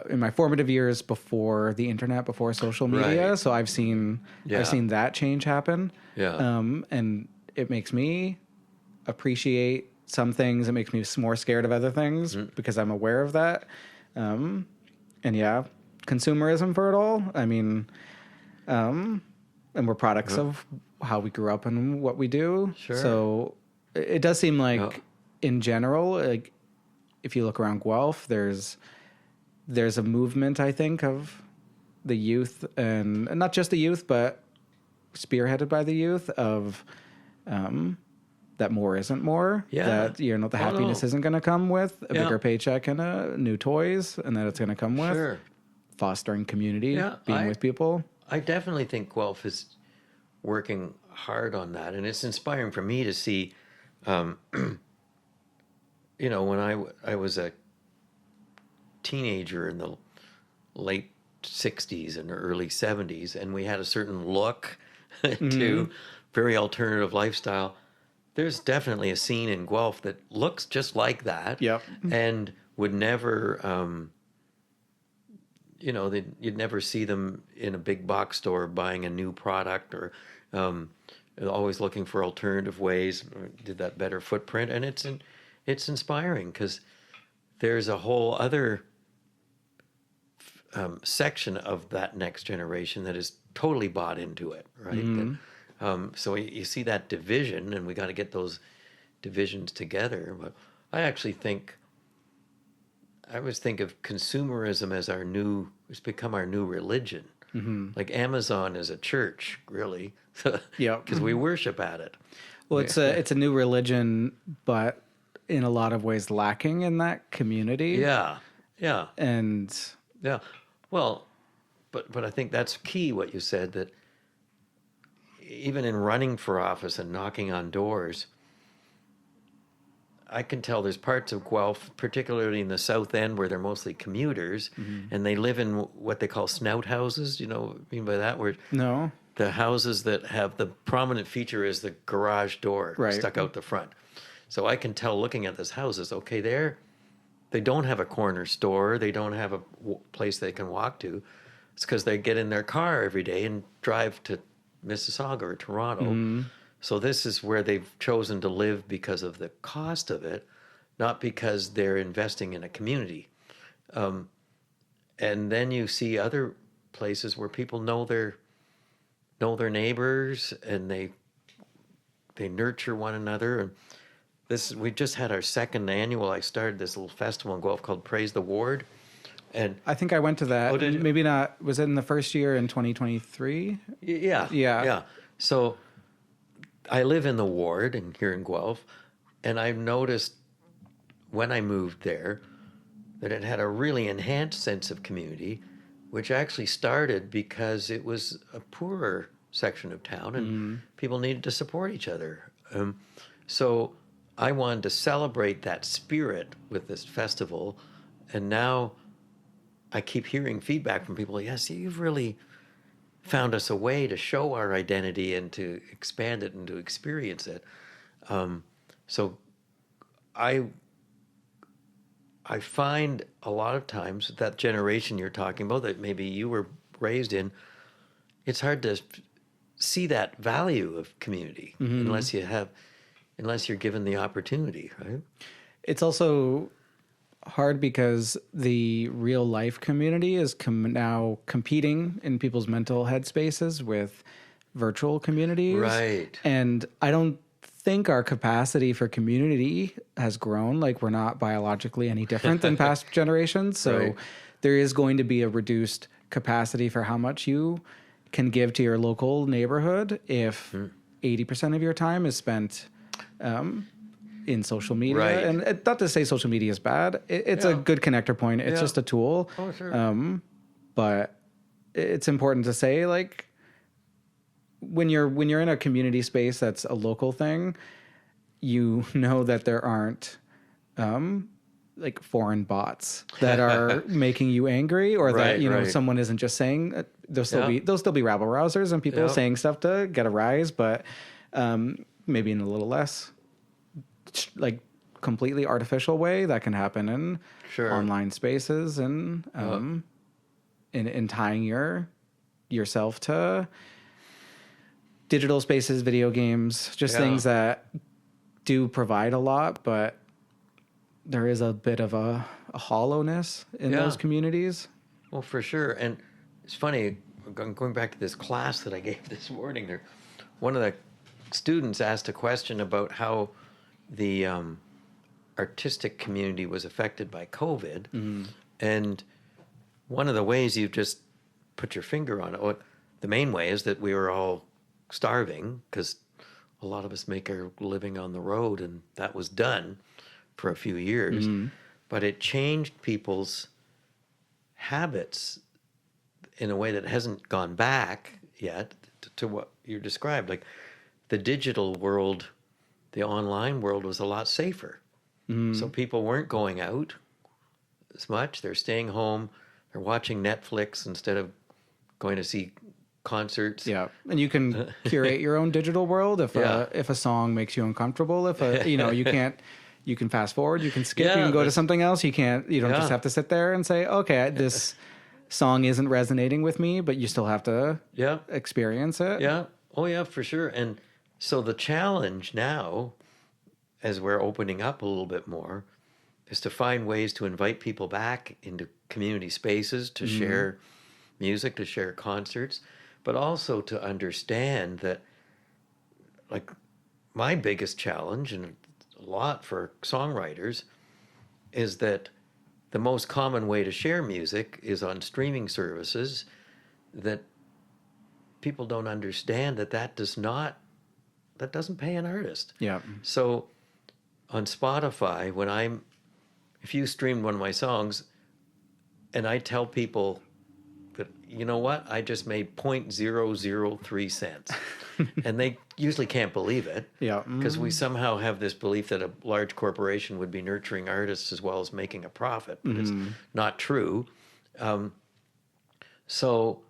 in my formative years before the internet, before social media. So I've seen that change happen. And it makes me appreciate some things. It makes me more scared of other things because I'm aware of that. And consumerism for it all. And we're products of how we grew up and what we do. So it does seem like in general, like if you look around Guelph, there's a movement, I think, of the youth and not just the youth, but spearheaded by the youth of that more isn't more. That the happiness isn't going to come with a bigger paycheck and new toys, and that it's going to come with fostering community, being with people.
I definitely think Guelph is working hard on that, and it's inspiring for me to see. When I was a teenager in the late 60s and early 70s, and we had a certain look to very alternative lifestyle. There's definitely a scene in Guelph that looks just like that.
Yep.
And would never, you'd never see them in a big box store buying a new product, or always looking for alternative ways, did that better footprint. And it's inspiring, because there's a whole other section of that next generation that is totally bought into it, right? So you see that division, and we got to get those divisions together. But I always think of consumerism as it's become our new religion. Like Amazon is a church, really.
Yeah.
Because we worship at it.
Well, it's a new religion, but in a lot of ways lacking in that community.
Yeah.
And
Yeah. Well, but I think that's key, what you said, that even in running for office and knocking on doors, I can tell there's parts of Guelph, particularly in the south end, where they're mostly commuters, and they live in what they call snout houses. You know what I mean by that? Where
no.
the houses that have the prominent feature is the garage door stuck out the front. So I can tell, looking at these houses, okay, they don't have a corner store. They don't have a place they can walk to. It's because they get in their car every day and drive to Mississauga or Toronto. So this is where they've chosen to live because of the cost of it, not because they're investing in a community. And then you see other places where people know their neighbors, and they nurture one another. And we just had our second annual. I started this little festival in Guelph called Praise the Ward, and
I think I went to that.
Oh, did you?
Maybe not. Was it in the first year in 2023?
Yeah. So I live in the ward here in Guelph, and I've noticed when I moved there that it had a really enhanced sense of community, which actually started because it was a poorer section of town, and people needed to support each other. So I wanted to celebrate that spirit with this festival, and now I keep hearing feedback from people. Yes, you've really found us a way to show our identity and to expand it and to experience it. So I find a lot of times that generation you're talking about, that maybe you were raised in, it's hard to see that value of community unless you're given the opportunity, right?
It's also hard because the real life community is now competing in people's mental headspaces with virtual communities.
Right.
And I don't think our capacity for community has grown. Like, we're not biologically any different than past generations. So there is going to be a reduced capacity for how much you can give to your local neighborhood if 80% of your time is spent in social media.
Right.
And not to say social media is bad. It's a good connector point. It's just a tool.
Oh, sure.
But it's important to say, like, when you're in a community space that's a local thing, you know that there aren't like foreign bots that are making you angry, or that someone isn't just saying there'll still be rabble rousers and people saying stuff to get a rise, but maybe in a little less like completely artificial way that can happen in online spaces, and in tying yourself to digital spaces, video games, just things that do provide a lot, but there is a bit of a hollowness in those communities.
Well, for sure. And it's funny, going back to this class that I gave this morning, one of the students asked a question about how the artistic community was affected by COVID. And one of the ways you just put your finger on it, the main way is that we were all starving, because a lot of us make our living on the road, and that was done for a few years. But it changed people's habits in a way that hasn't gone back yet to what you described. Like, the digital world, the online world was a lot safer. So people weren't going out as much. They're staying home. they're watching Netflix instead of going to see concerts.
Yeah, and you can curate your own digital world if a song makes you uncomfortable. If you can't, you can fast forward, you can skip, you can go to something else. You don't just have to sit there and say, okay, this song isn't resonating with me, but you still have to experience it.
Yeah. Oh yeah, for sure. And so the challenge now, as we're opening up a little bit more, is to find ways to invite people back into community spaces to share music, to share concerts, but also to understand that, like, my biggest challenge, and a lot for songwriters, is that the most common way to share music is on streaming services, that people don't understand that doesn't pay an artist.
Yeah.
So on Spotify, if you streamed one of my songs and I tell people that, you know what, I just made 0.003 cents. And they usually can't believe it. Yeah. Because we somehow have this belief that a large corporation would be nurturing artists as well as making a profit. But it's not true. So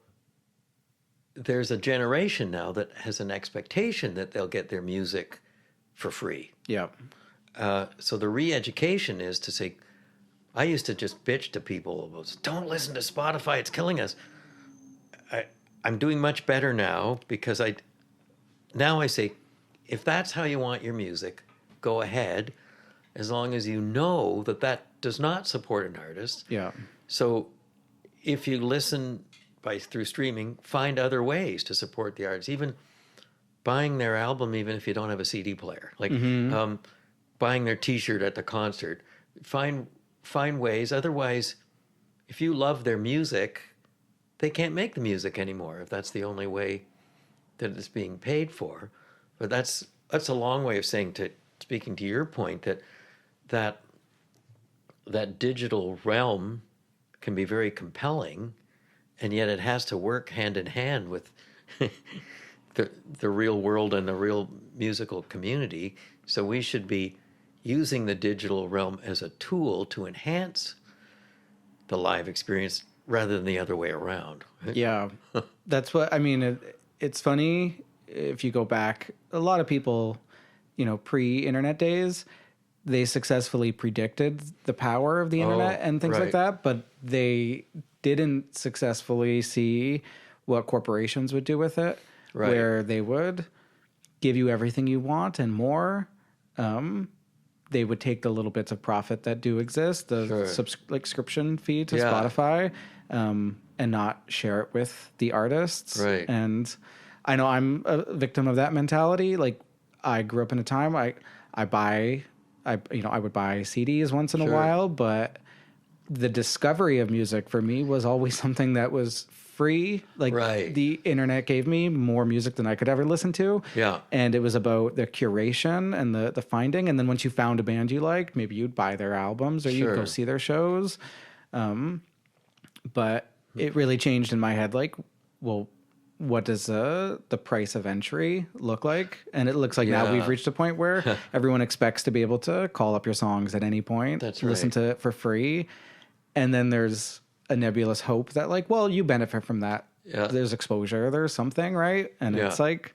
there's a generation now that has an expectation that they'll get their music for free. Yeah. So the re-education is to say, I used to just bitch to people about, don't listen to Spotify, it's killing us. I'm doing much better now because now I say, if that's how you want your music, go ahead, as long as you know that does not support an artist. Yeah. So if you listen through streaming, find other ways to support the artist, even buying their album, even if you don't have a CD player, like buying their T-shirt at the concert. Find ways. Otherwise, if you love their music, they can't make the music anymore if that's the only way that it's being paid for. But that's a long way of saying, speaking to your point, that digital realm can be very compelling, and yet it has to work hand in hand with the real world and the real musical community. So we should be using the digital realm as a tool to enhance the live experience rather than the other way around.
Yeah, that's what I mean. It's funny if you go back, a lot of people, pre-internet days, they successfully predicted the power of the internet and things like that, but they didn't successfully see what corporations would do with it, where they would give you everything you want and more. They would take the little bits of profit that do exist, the subscription fee to Spotify, and not share it with the artists. Right. And I know I'm a victim of that mentality. Like, I grew up in a time I would buy CDs once in a while, but the discovery of music for me was always something that was free. Like, the internet gave me more music than I could ever listen to. Yeah. And it was about the curation and the finding. And then once you found a band you liked, maybe you'd buy their albums or you'd go see their shows. But it really changed in my head. Like, well, what does the price of entry look like? And it looks like now we've reached a point where everyone expects to be able to call up your songs at any point, listen to it for free. And then there's a nebulous hope that, like, well, you benefit from that. Yeah. There's exposure, there's something, right? And it's like,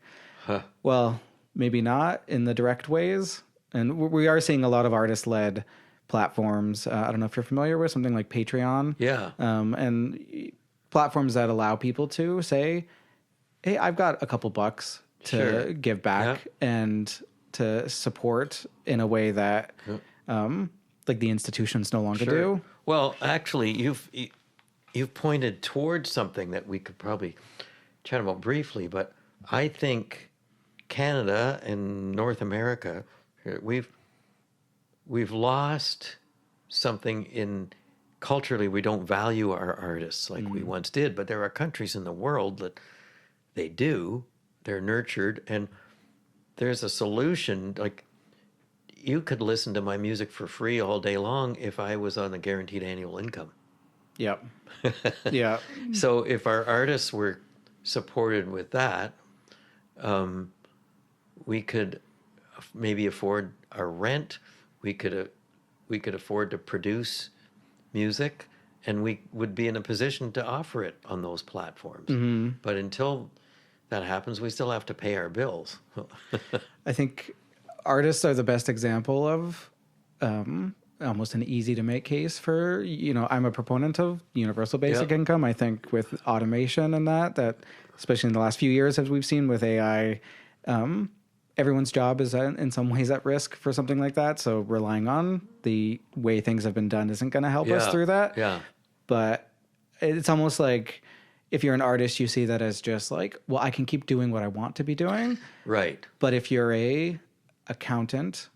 well, maybe not in the direct ways. And we are seeing a lot of artist-led platforms. I don't know if you're familiar with something like Patreon. Yeah. And platforms that allow people to say, hey, I've got a couple bucks to give back and to support in a way that like the institutions no longer do.
Well, actually, you've pointed towards something that we could probably chat about briefly, but I think Canada and North America, we've lost something in culturally. We don't value our artists like we once did, but there are countries in the world that they do. They're nurtured, and there's a solution. Like, you could listen to my music for free all day long if I was on a guaranteed annual income. Yep. Yeah. So if our artists were supported with that, we could maybe afford our rent. We could afford to produce music, and we would be in a position to offer it on those platforms. But until that happens, we still have to pay our bills.
I think artists are the best example of almost an easy to make case for, I'm a proponent of universal basic income. I think with automation and that especially in the last few years, as we've seen with AI, everyone's job is in some ways at risk for something like that. So relying on the way things have been done isn't going to help us through that.
Yeah.
But it's almost like if you're an artist, you see that as just like, well, I can keep doing what I want to be doing.
Right.
But if you're a accountant,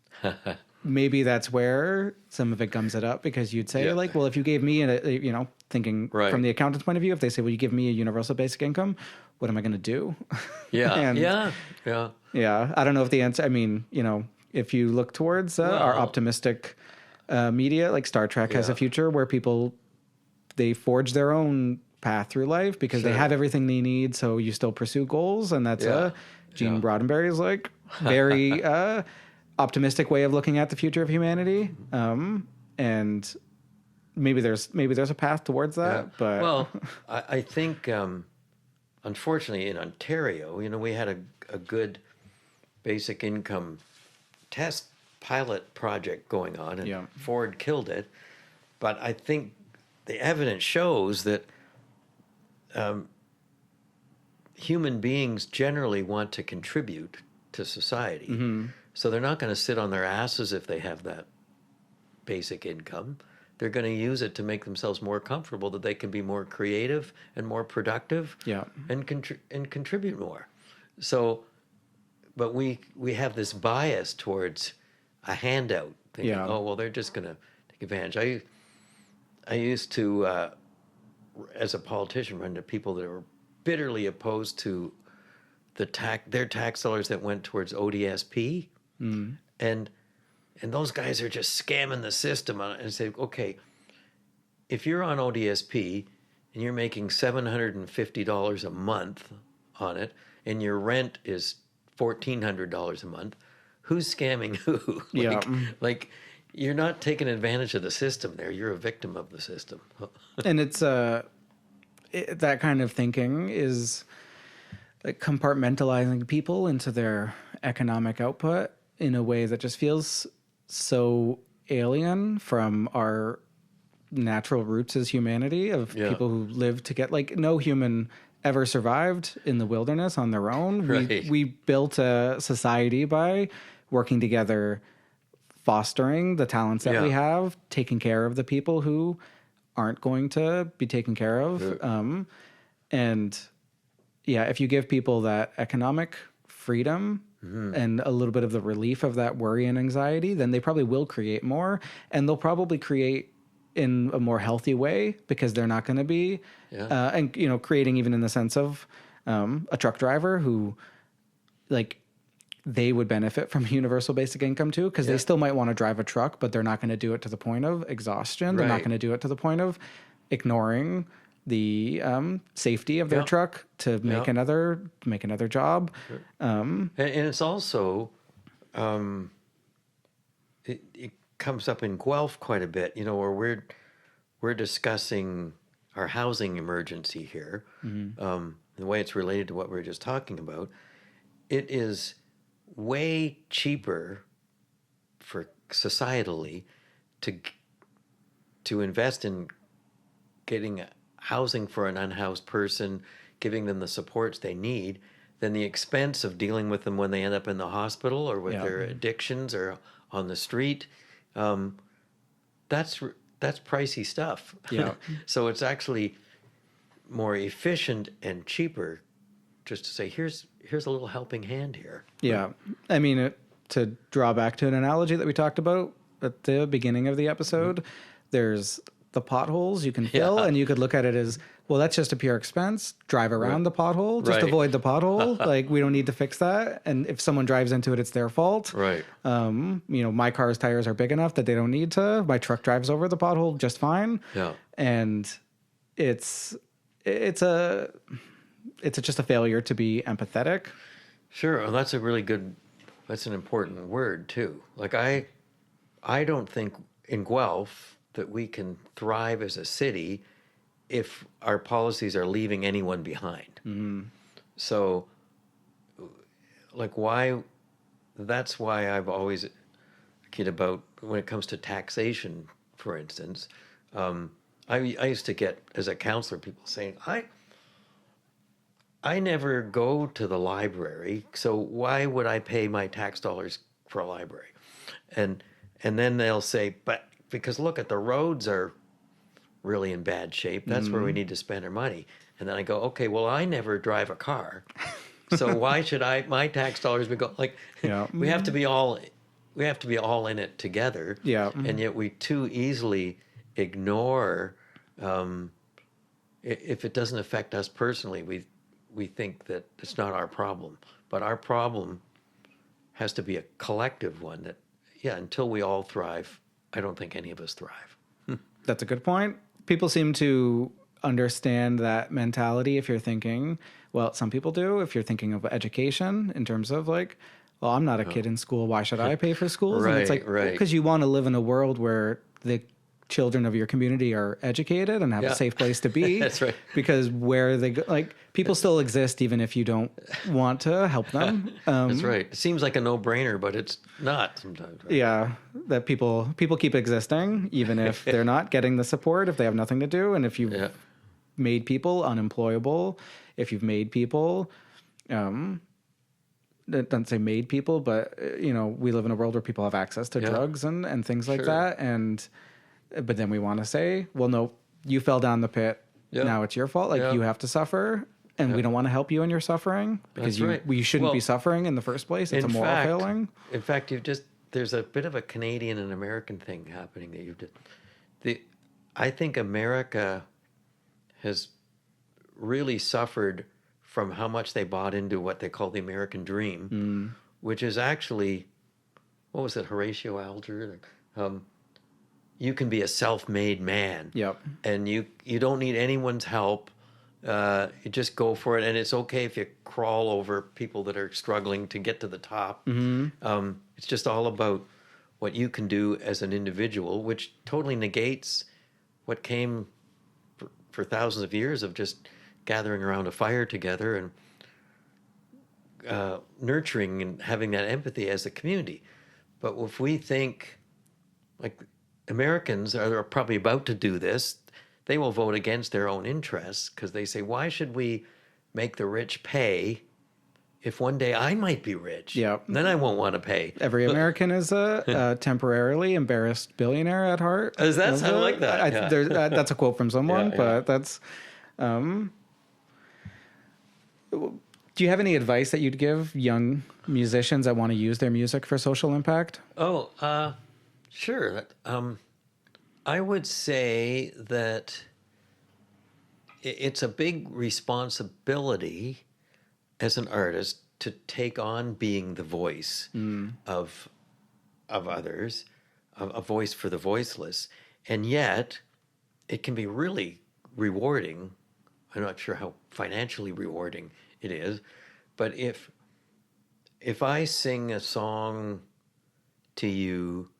maybe that's where some of it gums it up, because you'd say like, well, if you gave me thinking from the accountant's point of view, if they say, well, you give me a universal basic income, what am I going to do?
Yeah.
Yeah. I don't know if the answer, if you look towards our optimistic media, like Star Trek has a future where people, they forge their own path through life because they have everything they need. So you still pursue goals. And that's Gene Roddenberry's like very optimistic way of looking at the future of humanity. And maybe there's a path towards that. But
well, I think, unfortunately in Ontario, we had a good basic income test pilot project going on, and Ford killed it. But I think the evidence shows that human beings generally want to contribute to society. So they're not going to sit on their asses if they have that basic income. They're going to use it to make themselves more comfortable, that they can be more creative and more productive and contribute more. So, but we have this bias towards a handout, thinking, oh, well, they're just going to take advantage. I used to, as a politician, run into people that were bitterly opposed to their tax dollars that went towards ODSP. And those guys are just scamming the system and say, okay, if you're on ODSP and you're making $750 a month on it and your rent is $1,400 a month, who's scamming who? Like you're not taking advantage of the system there. You're a victim of the system.
And it's that kind of thinking is like compartmentalizing people into their economic output in a way that just feels so alien from our natural roots as humanity of people who live to get, like, no human ever survived in the wilderness on their own. We built a society by working together, fostering the talents that we have, taking care of the people who aren't going to be taken care of. And if you give people that economic freedom and a little bit of the relief of that worry and anxiety, then they probably will create more, and they'll probably create in a more healthy way because they're not going to be, creating even in the sense of a truck driver who, like, they would benefit from universal basic income too, because they still might want to drive a truck, but they're not going to do it to the point of exhaustion. They're not going to do it to the point of ignoring the safety of their truck to make another job.
And it's also, it comes up in Guelph quite a bit, where we're discussing our housing emergency here. The way it's related to what we were just talking about, it is way cheaper for societally to invest in getting housing for an unhoused person, giving them the supports they need, than the expense of dealing with them when they end up in the hospital or with their addictions or on the street. That's pricey stuff. So it's actually more efficient and cheaper just to say, here's a little helping hand here.
I mean, to draw back to an analogy that we talked about at the beginning of the episode, there's the potholes you can fill, and you could look at it as, well, that's just a pure expense. Drive around the pothole, just avoid the pothole. Like, we don't need to fix that. And if someone drives into it, it's their fault. My car's tires are big enough that they don't need to. My truck drives over the pothole just fine. And it's just a failure to be empathetic.
Sure. Well, that's an important word too. Like I don't think in Guelph that we can thrive as a city if our policies are leaving anyone behind. So, like, that's why I've always kid about when it comes to taxation, for instance. I used to get, as a counselor, people saying, I never go to the library, so why would I pay my tax dollars for a library? And then they'll say, but because look at the roads are really in bad shape. That's where we need to spend our money. And then I go, okay, well, I never drive a car, so why should my tax dollars be like? We have to be all in it together.
Yeah.
And yet we too easily ignore if it doesn't affect us personally. We think that it's not our problem, but our problem has to be a collective one. That until we all thrive, I don't think any of us thrive.
That's a good point. People seem to understand that mentality if you're thinking, well, some people do, if you're thinking of education in terms of like, well, I'm not a kid in school, why should I pay for schools?
Right,
and it's like,
right.
because you want to live in a world where the children of your community are educated and have a safe place to be.
That's right.
Because where they go, like, people still exist even if you don't want to help them.
That's right. It seems like a no-brainer, but it's not sometimes. Right?
Yeah, that people keep existing even if they're not getting the support, if they have nothing to do, and if you've made people unemployable, if you've made people, it doesn't say made people, but we live in a world where people have access to drugs and things like that, but then we want to say, well, no, you fell down the pit. Yeah. Now it's your fault. Like you have to suffer, and we don't want to help you in your suffering because you shouldn't be suffering in the first place. It's a moral failing.
In fact, there's a bit of a Canadian and American thing happening that you've done. I think America has really suffered from how much they bought into what they call the American dream, which is actually, what was it, Horatio Alger? You can be a self-made man.
Yep. And
you don't need anyone's help. You just go for it, and it's okay if you crawl over people that are struggling to get to the top. It's just all about what you can do as an individual, which totally negates what came for thousands of years of just gathering around a fire together and nurturing and having that empathy as a community. But if we think, like, Americans are probably about to do this, they will vote against their own interests because they say, why should we make the rich pay if one day I might be rich?
Yeah.
Then I won't want to pay.
Every American is a temporarily embarrassed billionaire at heart.
Is that something like that?
That's a quote from someone, but that's... do you have any advice that you'd give young musicians that want to use their music for social impact?
Sure. I would say that it's a big responsibility as an artist to take on being the voice of others, a voice for the voiceless. And yet, it can be really rewarding. I'm not sure how financially rewarding it is, but if I sing a song to you,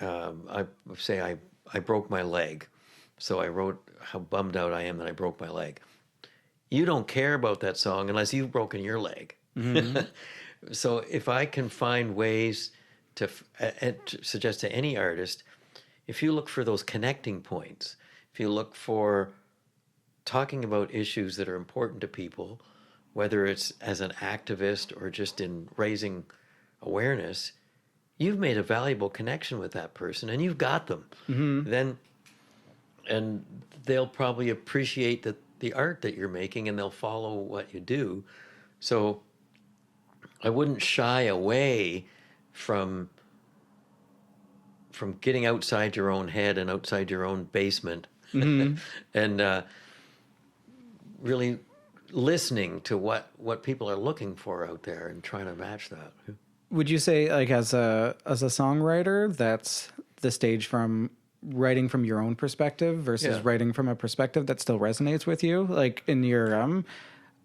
I say I broke my leg, so I wrote how bummed out I am that I broke my leg. You don't care about that song unless you've broken your leg. So if I can find ways to suggest to any artist, if you look for those connecting points, if you look for talking about issues that are important to people, whether it's as an activist or just in raising awareness, you've made a valuable connection with that person and you've got them. Then, and they'll probably appreciate the art that you're making and they'll follow what you do. So I wouldn't shy away from getting outside your own head and outside your own basement and really listening to what people are looking for out there and trying to match that.
Would you say, like, as a songwriter, that's the stage from writing from your own perspective versus writing from a perspective that still resonates with you? Like in your,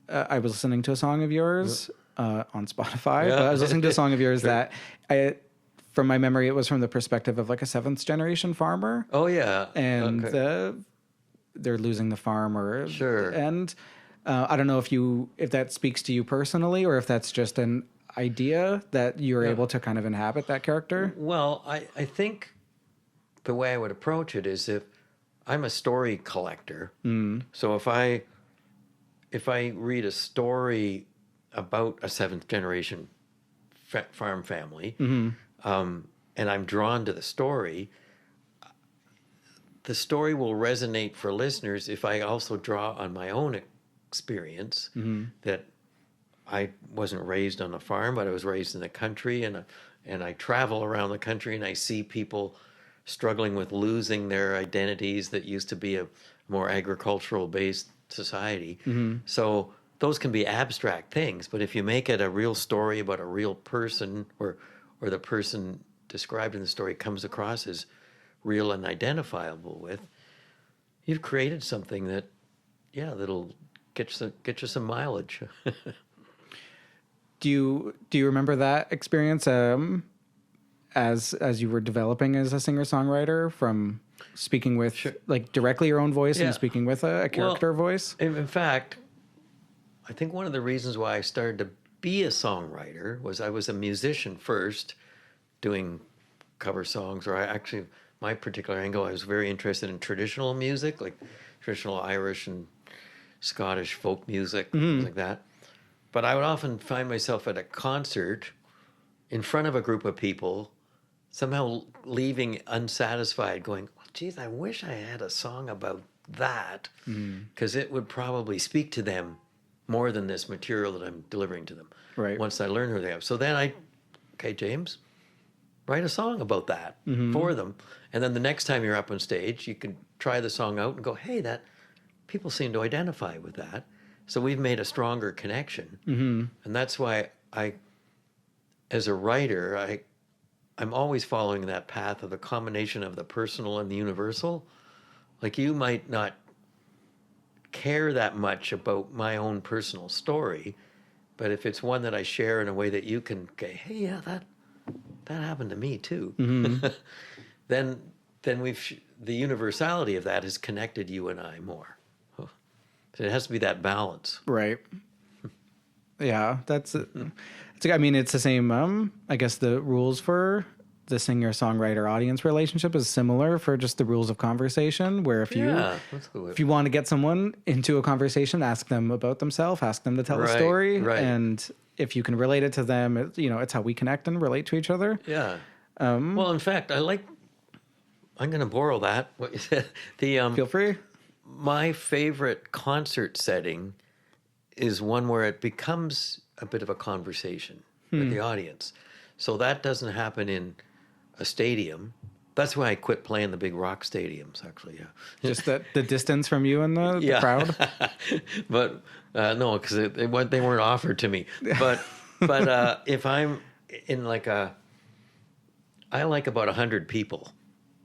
I was listening to a song of yours on Spotify. But I was listening to a song of yours that from my memory, it was from the perspective of like a seventh generation farmer.
Oh yeah,
And
okay.
they're losing the farm, or
Sure.
and I don't know if that speaks to you personally, or if that's just an idea that you're
Yeah.
able to kind of inhabit that character.
Well, I think the way I would approach it is if I'm a story collector. So if I read a story about a seventh generation farm family, and I'm drawn to the story will resonate for listeners if I also draw on my own experience that I wasn't raised on a farm, but I was raised in the country, and I travel around the country and I see people struggling with losing their identities that used to be a more agricultural based society. So those can be abstract things, but if you make it a real story about a real person, or the person described in the story comes across as real and identifiable with, you've created something that, that'll get you some mileage.
Do you remember that experience as you were developing as a singer-songwriter, from speaking with like directly your own voice and speaking with a character voice?
In fact, I think one of the reasons why I started to be a songwriter was I was a musician first, doing cover songs, or my particular angle, I was very interested in traditional music, like traditional Irish and Scottish folk music, things like that. But I would often find myself at a concert in front of a group of people, somehow leaving unsatisfied, going, well, geez, I wish I had a song about that, because it would probably speak to them more than this material that I'm delivering to them.
Right.
Once I learn who they are. So then okay, James, write a song about that for them. And then the next time you're up on stage, you can try the song out and go, hey, that people seem to identify with that. So we've made a stronger connection. And that's why as a writer, I'm always following that path of the combination of the personal and the universal. Like, you might not care that much about my own personal story, but if it's one that I share in a way that you can say, hey, yeah, that happened to me too, then the universality of that has connected you and I more. So it has to be that balance.
Right. Yeah, I mean, it's the same. I guess the rules for the singer-songwriter audience relationship is similar for just the rules of conversation, where if you want to get someone into a conversation, ask them about themselves, ask them to tell a story.
Right.
And if you can relate it to them, it's how we connect and relate to each other.
Yeah. Well, in fact, I'm going to borrow that, what you said.
Feel free.
My favorite concert setting is one where it becomes a bit of a conversation with the audience. So that doesn't happen in a stadium. That's why I quit playing the big rock stadiums, actually. Yeah.
Just the distance from you and the crowd.
But no, because they weren't offered to me. But if I'm in I like about 100 people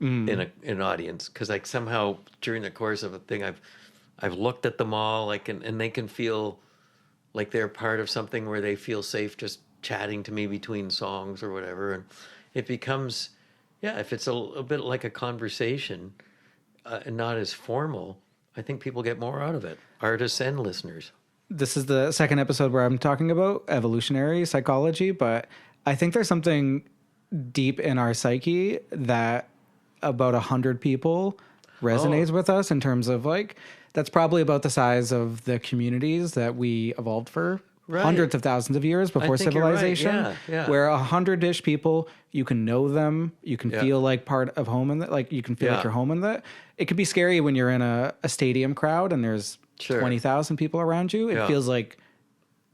in an audience, because like somehow during the course of a thing I've looked at them all, and they can feel like they're part of something where they feel safe just chatting to me between songs or whatever, and it becomes if it's a bit like a conversation and not as formal, I think people get more out of it, artists and listeners.
This is the second episode where I'm talking about evolutionary psychology, but I think there's something deep in our psyche that about 100 people resonates with us, in terms of like, that's probably about the size of the communities that we evolved for hundreds of thousands of years before civilization.
Right. Yeah.
Where 100-ish people, you can know them, you can feel like part of home in that, like you can feel like you're home in that. It could be scary when you're in a stadium crowd and there's 20,000 people around you. It feels like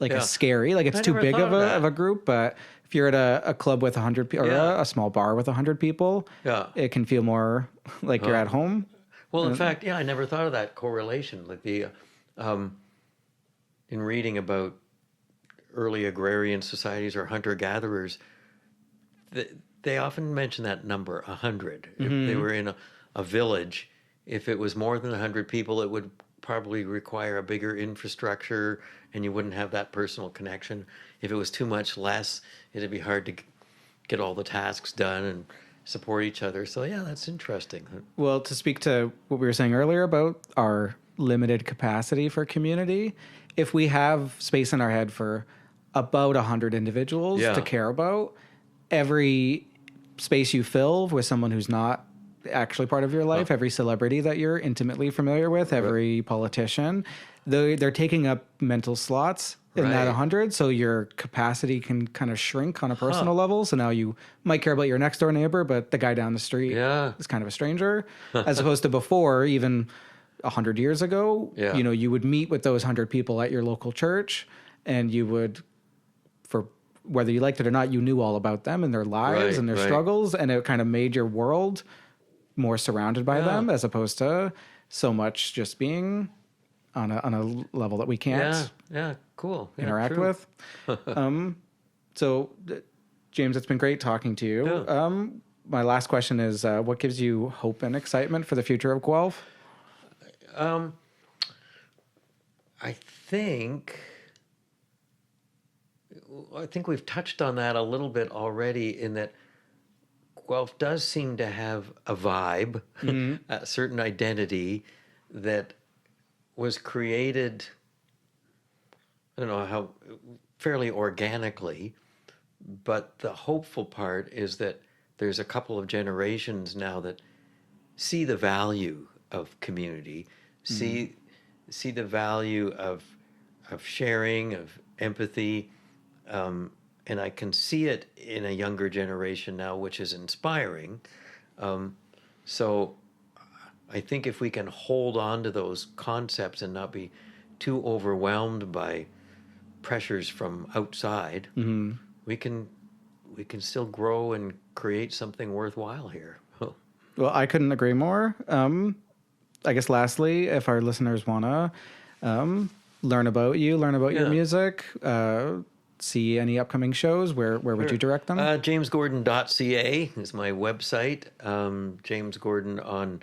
a scary, like it's too big of a group. But if you're at a club with 100 people, or a small bar with 100 people, it can feel more like you're at home.
Well, in fact, I never thought of that correlation. Like in reading about early agrarian societies or hunter-gatherers, they often mention that number, 100. If they were in a village, if it was more than 100 people, it would probably require a bigger infrastructure, and you wouldn't have that personal connection. If it was too much less, it'd be hard to get all the tasks done and support each other. So yeah, that's interesting.
Well, to speak to what we were saying earlier about our limited capacity for community, if we have space in our head for about 100 individuals
Yeah.
to care about, every space you fill with someone who's not actually part of your life, every celebrity that you're intimately familiar with, every politician, they're taking up mental slots in that
Right.
100, so your capacity can kind of shrink on a personal level. So now you might care about your next door neighbor, but the guy down the street
Yeah.
is kind of a stranger, as opposed to before, even 100 years ago,
Yeah.
you know, you would meet with those 100 people at your local church, and you would, for whether you liked it or not, you knew all about them and their lives
Right,
and their
right.
struggles, and it kind of made your world more surrounded by
Yeah.
them, as opposed to so much just being on a level that we can't
Yeah, cool. Yeah,
interact
true.
with. So, James, it's been great talking to you.
Yeah.
My last question is, what gives you hope and excitement for the future of Guelph?
I think we've touched on that a little bit already, in that Guelph does seem to have a vibe, a certain identity that was created, I don't know how, fairly organically. But the hopeful part is that there's a couple of generations now that see the value of community, see the value of sharing, of empathy, and I can see it in a younger generation now, which is inspiring. So I think if we can hold on to those concepts and not be too overwhelmed by pressures from outside, we can still grow and create something worthwhile here.
Well, I couldn't agree more. I guess lastly, if our listeners want to learn about you, learn about your
Yeah.
music, see any upcoming shows, where would you direct them?
JamesGordon.ca is my website. James Gordon on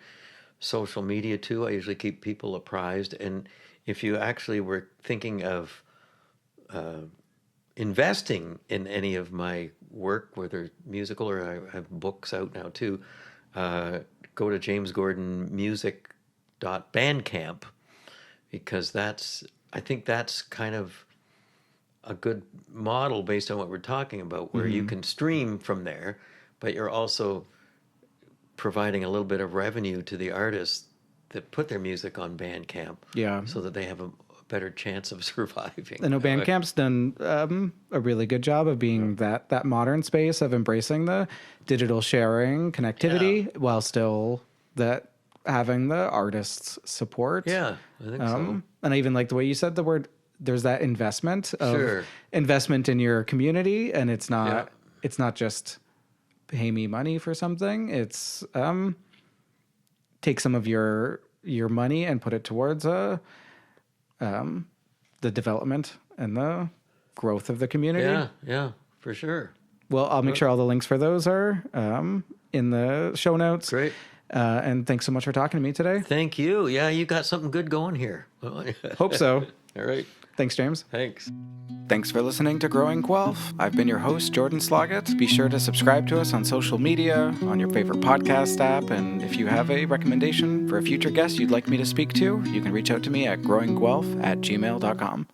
social media too. I usually keep people apprised. And if you actually were thinking of investing in any of my work, whether musical or I have books out now too, go to jamesgordonmusic.bandcamp, because I think that's kind of a good model based on what we're talking about, where you can stream from there, but you're also providing a little bit of revenue to the artists that put their music on Bandcamp,
Yeah.
so that they have a better chance of surviving.
I know Bandcamp's done a really good job of being that modern space of embracing the digital sharing connectivity while still having the artists' support.
Yeah, I think so.
And I even like the way you said the word. There's that investment of
Sure.
investment in your community, and it's not just pay me money for something. It's take some of your money and put it towards the development and the growth of the community.
Yeah, for sure.
Well, I'll make sure all the links for those are in the show notes.
Great.
And thanks so much for talking to me today.
Thank you. Yeah, you got something good going here.
Hope so.
All right.
Thanks, James.
Thanks.
Thanks for listening to Growing Guelph. I've been your host, Jordan Sloggett. Be sure to subscribe to us on social media, on your favorite podcast app, and if you have a recommendation for a future guest you'd like me to speak to, you can reach out to me at growingguelph@gmail.com.